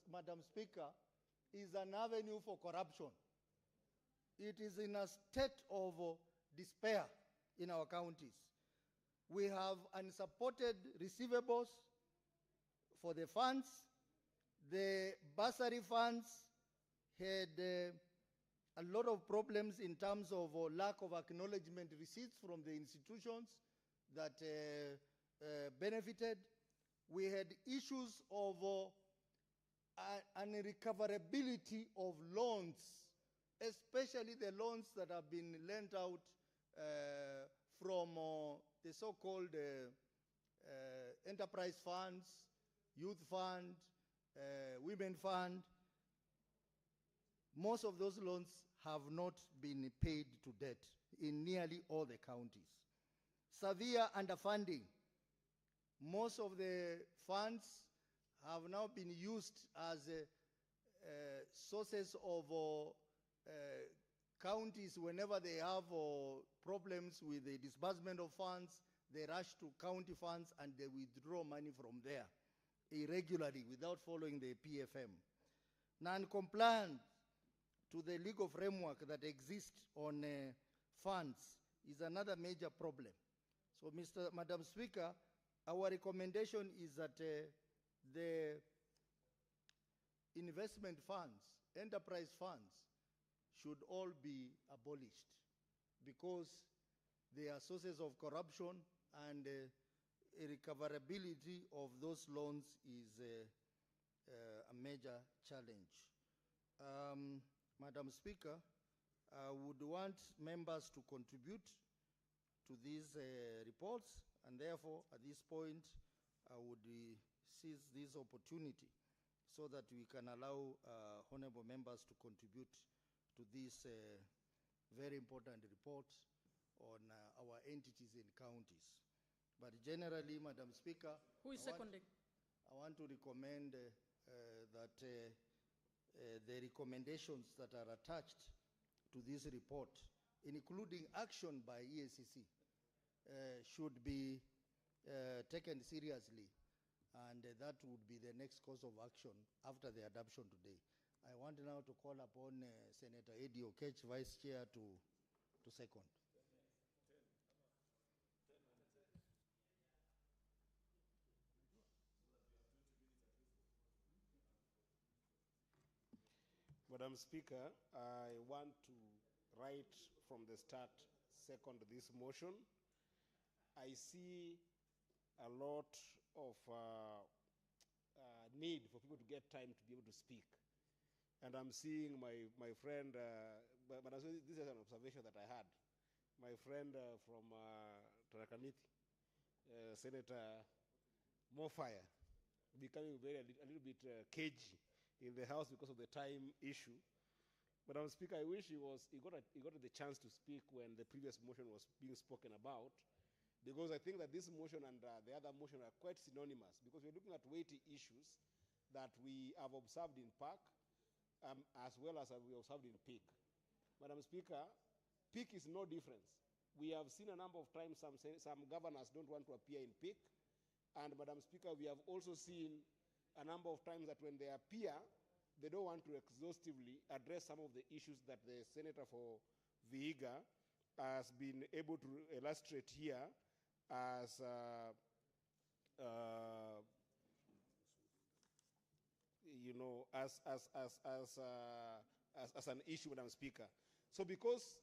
Madam Speaker, is an avenue for corruption. It is in a state of despair in our counties. We have unsupported receivables for the funds. The bursary funds had a lot of problems in terms of lack of acknowledgement receipts from the institutions that benefited. We had issues of unrecoverability of loans, especially the loans that have been lent out from the so-called enterprise funds, youth fund, women fund. Most of those loans have not been paid to date in nearly all the counties. Severe underfunding. Most of the funds have now been used as sources of counties. Whenever they have problems with the disbursement of funds, they rush to county funds and they withdraw money from there irregularly without following the PFM. Non-compliance to the legal framework that exists on funds is another major problem. So, Madam Speaker, our recommendation is that the investment funds, enterprise funds, should all be abolished because they are sources of corruption, and recoverability of those loans is a major challenge. Madam Speaker, I would want members to contribute to these reports, and therefore, at this point, I would seize this opportunity so that we can allow honorable members to contribute to this very important report on our entities in counties. But generally, Madam Speaker, who is seconding? I want to recommend that the recommendations that are attached to this report, including action by EACC, should be taken seriously, and that would be the next course of action after the adoption today. I want now to call upon Senator Eddie Okech, Vice Chair, to second. Madam Speaker, I want to right from the start second this motion. I see a lot of need for people to get time to be able to speak. And I'm seeing my friend, but this is an observation that I had. My friend from Tarakaniti, Senator Mofire, becoming a little bit cagey in the House because of the time issue. Madam Speaker, I wish he got the chance to speak when the previous motion was being spoken about, because I think that this motion and the other motion are quite synonymous, because we're looking at weighty issues that we have observed in PAC, as well as we observed in PIC. Madam Speaker, PIC is no difference. We have seen a number of times some governors don't want to appear in PIC, and Madam Speaker, we have also seen a number of times that when they appear, they don't want to exhaustively address some of the issues that the Senator for Vihiga has been able to illustrate here as as an issue, Madam Speaker. So because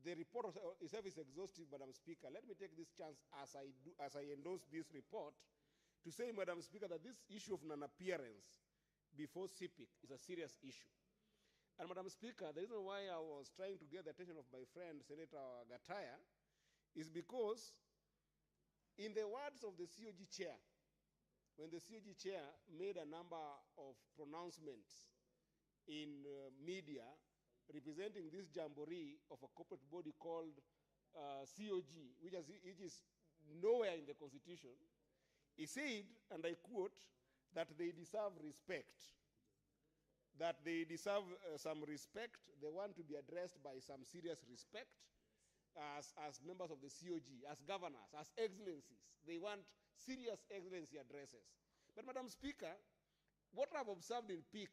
the report itself is exhaustive, Madam Speaker, let me take this chance as I endorse this report to say, Madam Speaker, that this issue of non-appearance before CPIC is a serious issue. And Madam Speaker, the reason why I was trying to get the attention of my friend, Senator Gataya, is because in the words of the COG chair, when the COG chair made a number of pronouncements in media representing this jamboree of a corporate body called COG, which is nowhere in the Constitution, he said, and I quote, that they deserve respect, that they deserve some respect. They want to be addressed by some serious respect as members of the COG, as governors, as excellencies. They want serious excellency addresses. But Madam Speaker, what I've observed in PIC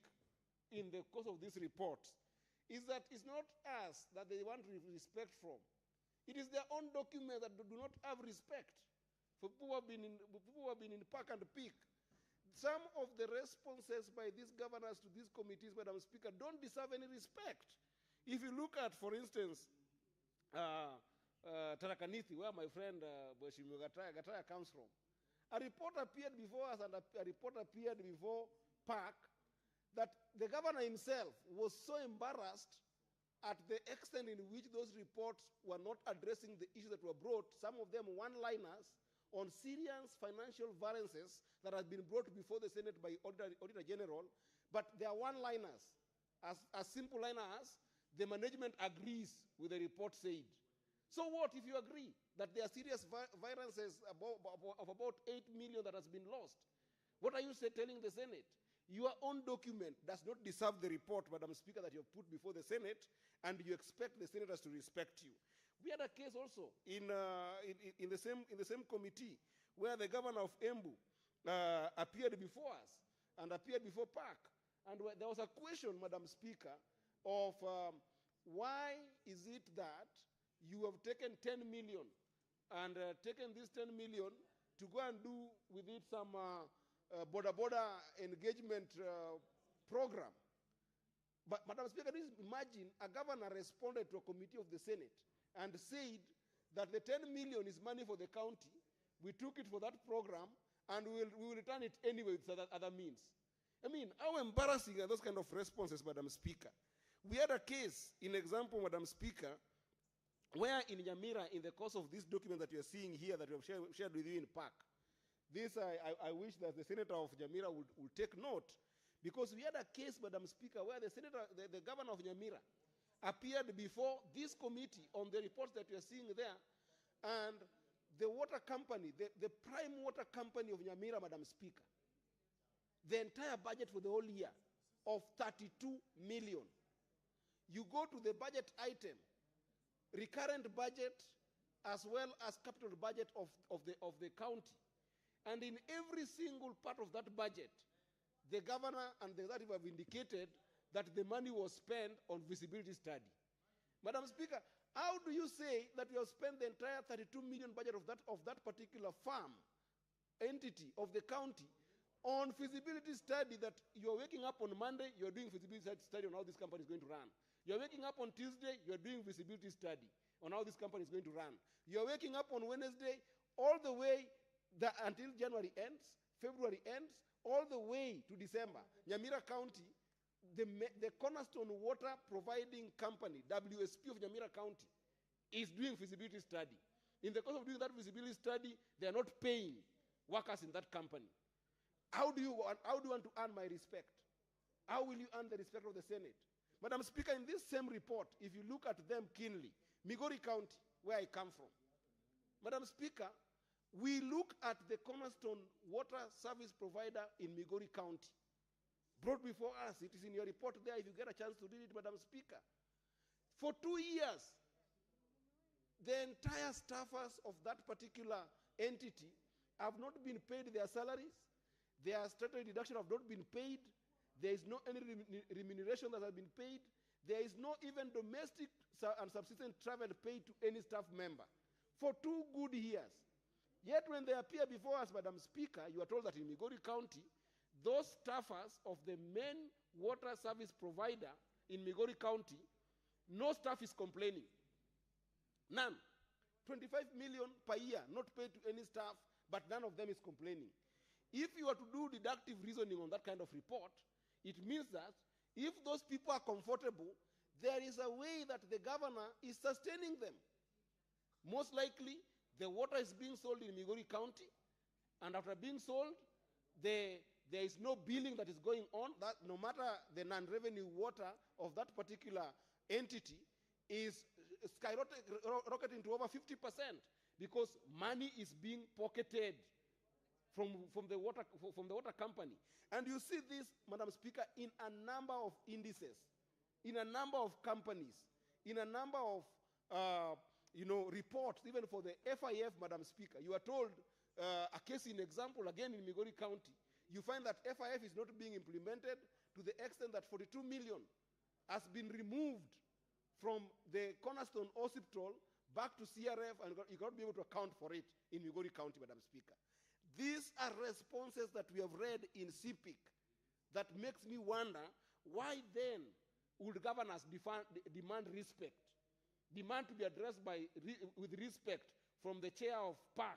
in the course of this report is that it's not us that they want respect from. It is their own documents that do not have respect. For people who have been in PAC and PIC, some of the responses by these governors to these committees, Madam Speaker, don't deserve any respect. If you look at, for instance, Tarakaniti, where my friend Boshimio Gataya comes from, a report appeared before us and a report appeared before PAC that the governor himself was so embarrassed at the extent in which those reports were not addressing the issues that were brought, some of them one-liners, on serious financial variances that have been brought before the Senate by Auditor General, but they are one-liners, as simple liner as the management agrees with the report said. So what if you agree that there are serious variances of about 8 million that has been lost? What are you telling the Senate? Your own document does not deserve the report, Madam Speaker, that you have put before the Senate, and you expect the senators to respect you. We had a case also in the same committee where the governor of Embu appeared before us and appeared before PAC. And there was a question, Madam Speaker, of why is it that you have taken 10 million and taken this 10 million to go and do with it some border engagement program. But Madam Speaker, imagine a governor responded to a committee of the Senate and said that the 10 million is money for the county. We took it for that program and we will return it anyway with other means. I mean, how embarrassing are those kind of responses, Madam Speaker? We had a case, in example, Madam Speaker, where in Nyamira, in the course of this document that you are seeing here that we have shared with you in PAC, this I wish that the Senator of Nyamira would take note, because we had a case, Madam Speaker, where the governor of Nyamira appeared before this committee on the reports that you are seeing there, and the water company, the prime water company of Nyamira, Madam Speaker, the entire budget for the whole year of 32 million. You go to the budget item, recurrent budget, as well as capital budget of the county. And in every single part of that budget, the governor and the executive have indicated that the money was spent on feasibility study. Madam Speaker, how do you say that you have spent the entire 32 million budget of that particular farm entity of the county on feasibility study, that you are waking up on Monday, you are doing feasibility study on how this company is going to run. You are waking up on Tuesday, you are doing feasibility study on how this company is going to run. You are waking up on Wednesday, all the way until January ends, February ends, all the way to December. Nyamira County, the cornerstone water providing company, WSP of Nyamira County, is doing feasibility study. In the course of doing that feasibility study, they are not paying workers in that company. How do you want to earn my respect? How will you earn the respect of the Senate? Madam Speaker, in this same report, if you look at them keenly, Migori County, where I come from, Madam Speaker, we look at the cornerstone water service provider in Migori County, brought before us. It is in your report there, if you get a chance to read it, Madam Speaker. For 2 years, the entire staffers of that particular entity have not been paid their salaries. Their statutory deduction have not been paid. There is no any remuneration that has been paid. There is no even domestic and subsistence travel paid to any staff member for 2 good years. Yet when they appear before us, Madam Speaker, you are told that in Migori County, those staffers of the main water service provider in Migori County, no staff is complaining. None. 25 million per year not paid to any staff, but none of them is complaining. If you are to do deductive reasoning on that kind of report, it means that if those people are comfortable, there is a way that the governor is sustaining them. Most likely, the water is being sold in Migori County, and after being sold, there is no billing that is going on. That no matter the non-revenue water of that particular entity is skyrocketing to over 50% because money is being pocketed from the water company. And you see this, Madam Speaker, in a number of indices, in a number of companies, in a number of reports, even for the FIF, Madam Speaker. You are told a case in example, again in Migori County. You find that FIF is not being implemented to the extent that 42 million has been removed from the cornerstone hospital back to CRF, and you cannot be able to account for it in Migori County, Madam Speaker. These are responses that we have read in CPIC that makes me wonder, why then would governors demand respect? Demand to be addressed with respect from the chair of PAC,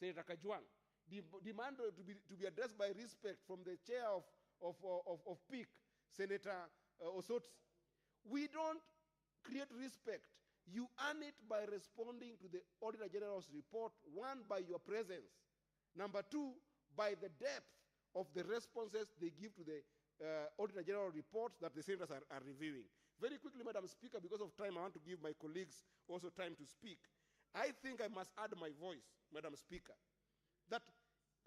Senator Kajwang. Demand to be addressed by respect from the chair of PIC, Senator Osotsi. We don't create respect. You earn it by responding to the Auditor General's report, one, by your presence. Number 2, by the depth of the responses they give to the Auditor General reports that the senators are reviewing. Very quickly, Madam Speaker, because of time, I want to give my colleagues also time to speak. I think I must add my voice, Madam Speaker, that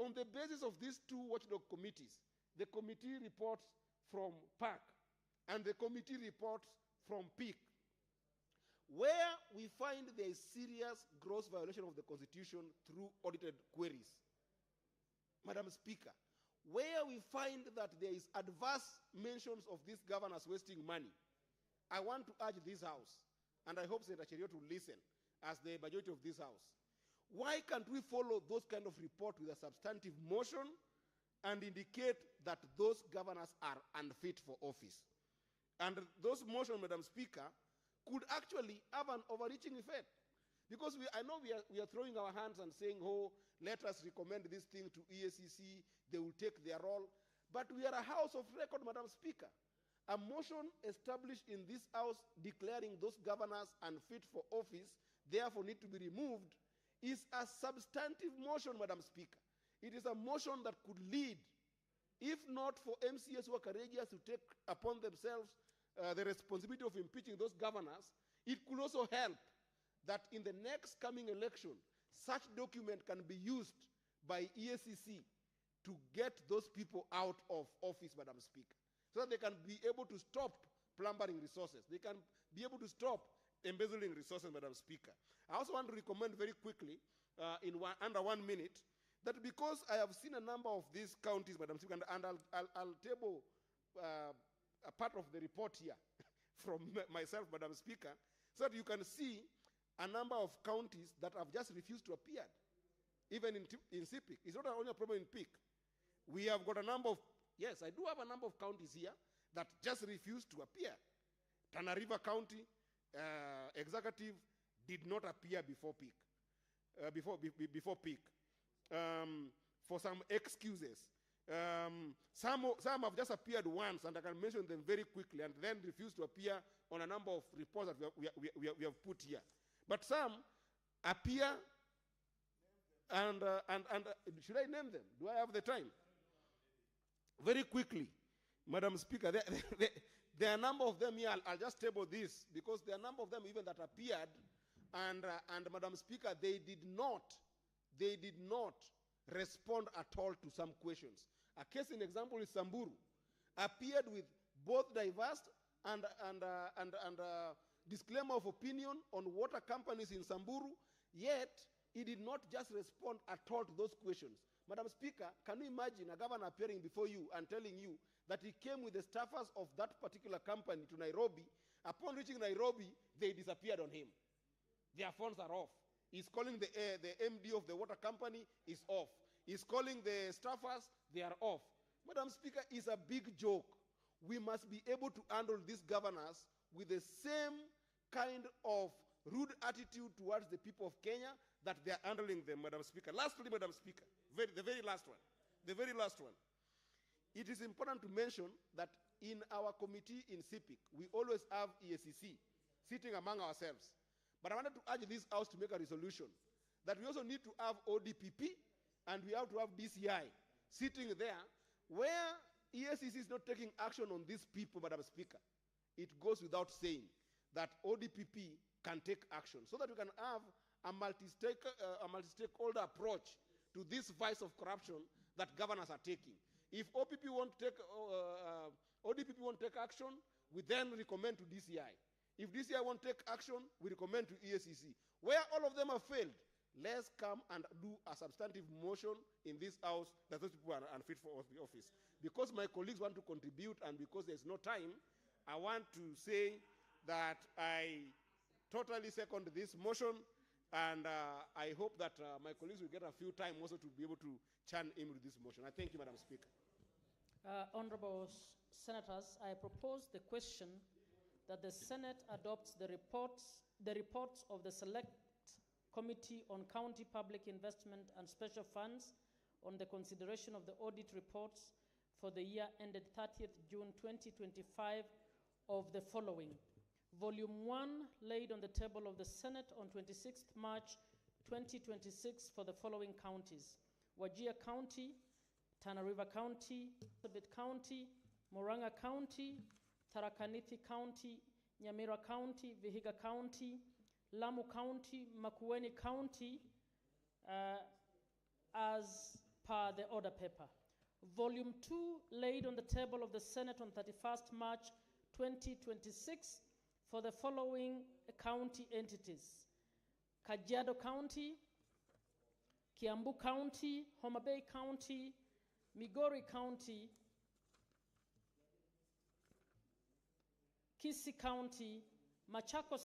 on the basis of these 2 watchdog committees, the committee reports from PAC and the committee reports from PIC, where we find there is serious gross violation of the Constitution through audited queries, Madam Speaker, where we find that there is adverse mentions of these governors wasting money, I want to urge this House, and I hope Senator Cheriot will listen as the majority of this House. Why can't we follow those kind of report with a substantive motion and indicate that those governors are unfit for office? And those motions, Madam Speaker, could actually have an overreaching effect. Because I know we are throwing our hands and saying, oh, let us recommend this thing to EACC, they will take their role. But we are a house of record, Madam Speaker. A motion established in this house declaring those governors unfit for office, therefore need to be removed, is a substantive motion, Madam Speaker. It is a motion that could lead, if not for MCS who are courageous to take upon themselves the responsibility of impeaching those governors, it could also help that in the next coming election, such document can be used by EACC to get those people out of office, Madam Speaker, so that they can be able to stop plumbering resources. They can be able to stop embezzling resources, Madam Speaker. I also want to recommend very quickly, under 1 minute, that because I have seen a number of these counties, Madam Speaker, and I'll table a part of the report here from myself, Madam Speaker, so that you can see a number of counties that have just refused to appear, even in CPIC. It's not only a problem in PIC. We have got a number of, yes, I do have a number of counties here that just refused to appear. Tana River County executive did not appear before PIC, before PIC, for some excuses. Some have just appeared once, and I can mention them very quickly, and then refused to appear on a number of reports that we have put here. But some appear, and should I name them? Do I have the time? Very quickly, Madam Speaker, there are a number of them here. I'll just table this because there are a number of them even that appeared, and Madam Speaker, they did not respond at all to some questions. A case in example is Samburu, appeared with both diverse and disclaimer of opinion on water companies in Samburu, yet he did not just respond at all to those questions. Madam Speaker, can you imagine a governor appearing before you and telling you that he came with the staffers of that particular company to Nairobi? Upon reaching Nairobi, they disappeared on him. Their phones are off. He's calling the MD of the water company, is off. He's calling the staffers, they are off. Madam Speaker, it's a big joke. We must be able to handle these governors with the same kind of rude attitude towards the people of Kenya that they are handling them, Madam Speaker. Lastly, Madam Speaker, the very last one. It is important to mention that in our committee in CPIC, we always have EACC sitting among ourselves. But I wanted to urge this House to make a resolution that we also need to have ODPP and we have to have DCI sitting there where EACC is not taking action on these people, Madam Speaker. It goes without saying that ODPP can take action so that we can have a multi-stakeholder approach to this vice of corruption that governors are taking. If ODPP won't take action, we then recommend to DCI. If DCI won't take action, we recommend to EACC. Where all of them have failed, let's come and do a substantive motion in this House that those people are unfit for the office. Because my colleagues want to contribute and because there's no time, I want to say that I totally second this motion, and I hope that my colleagues will get a few time also to be able to chime in with this motion. I thank you, Madam Speaker. Honorable Senators, I propose the question that the Senate adopts the reports of the Select Committee on County Public Investment and Special Funds on the consideration of the audit reports for the year ended 30th June 2025 of the following. Volume 1 laid on the table of the Senate on 26th March 2026 for the following counties: Wajir County, Tana River County, Sabit County, Murang'a County, Tharaka Nithi County, Nyamira County, Vihiga County, Lamu County, Makueni County, as per the order paper. Volume 2 laid on the table of the Senate on 31st March 2026 for the following county entities: Kajiado County, Kiambu County, Homa Bay County, Migori County, Kisii County, Machakos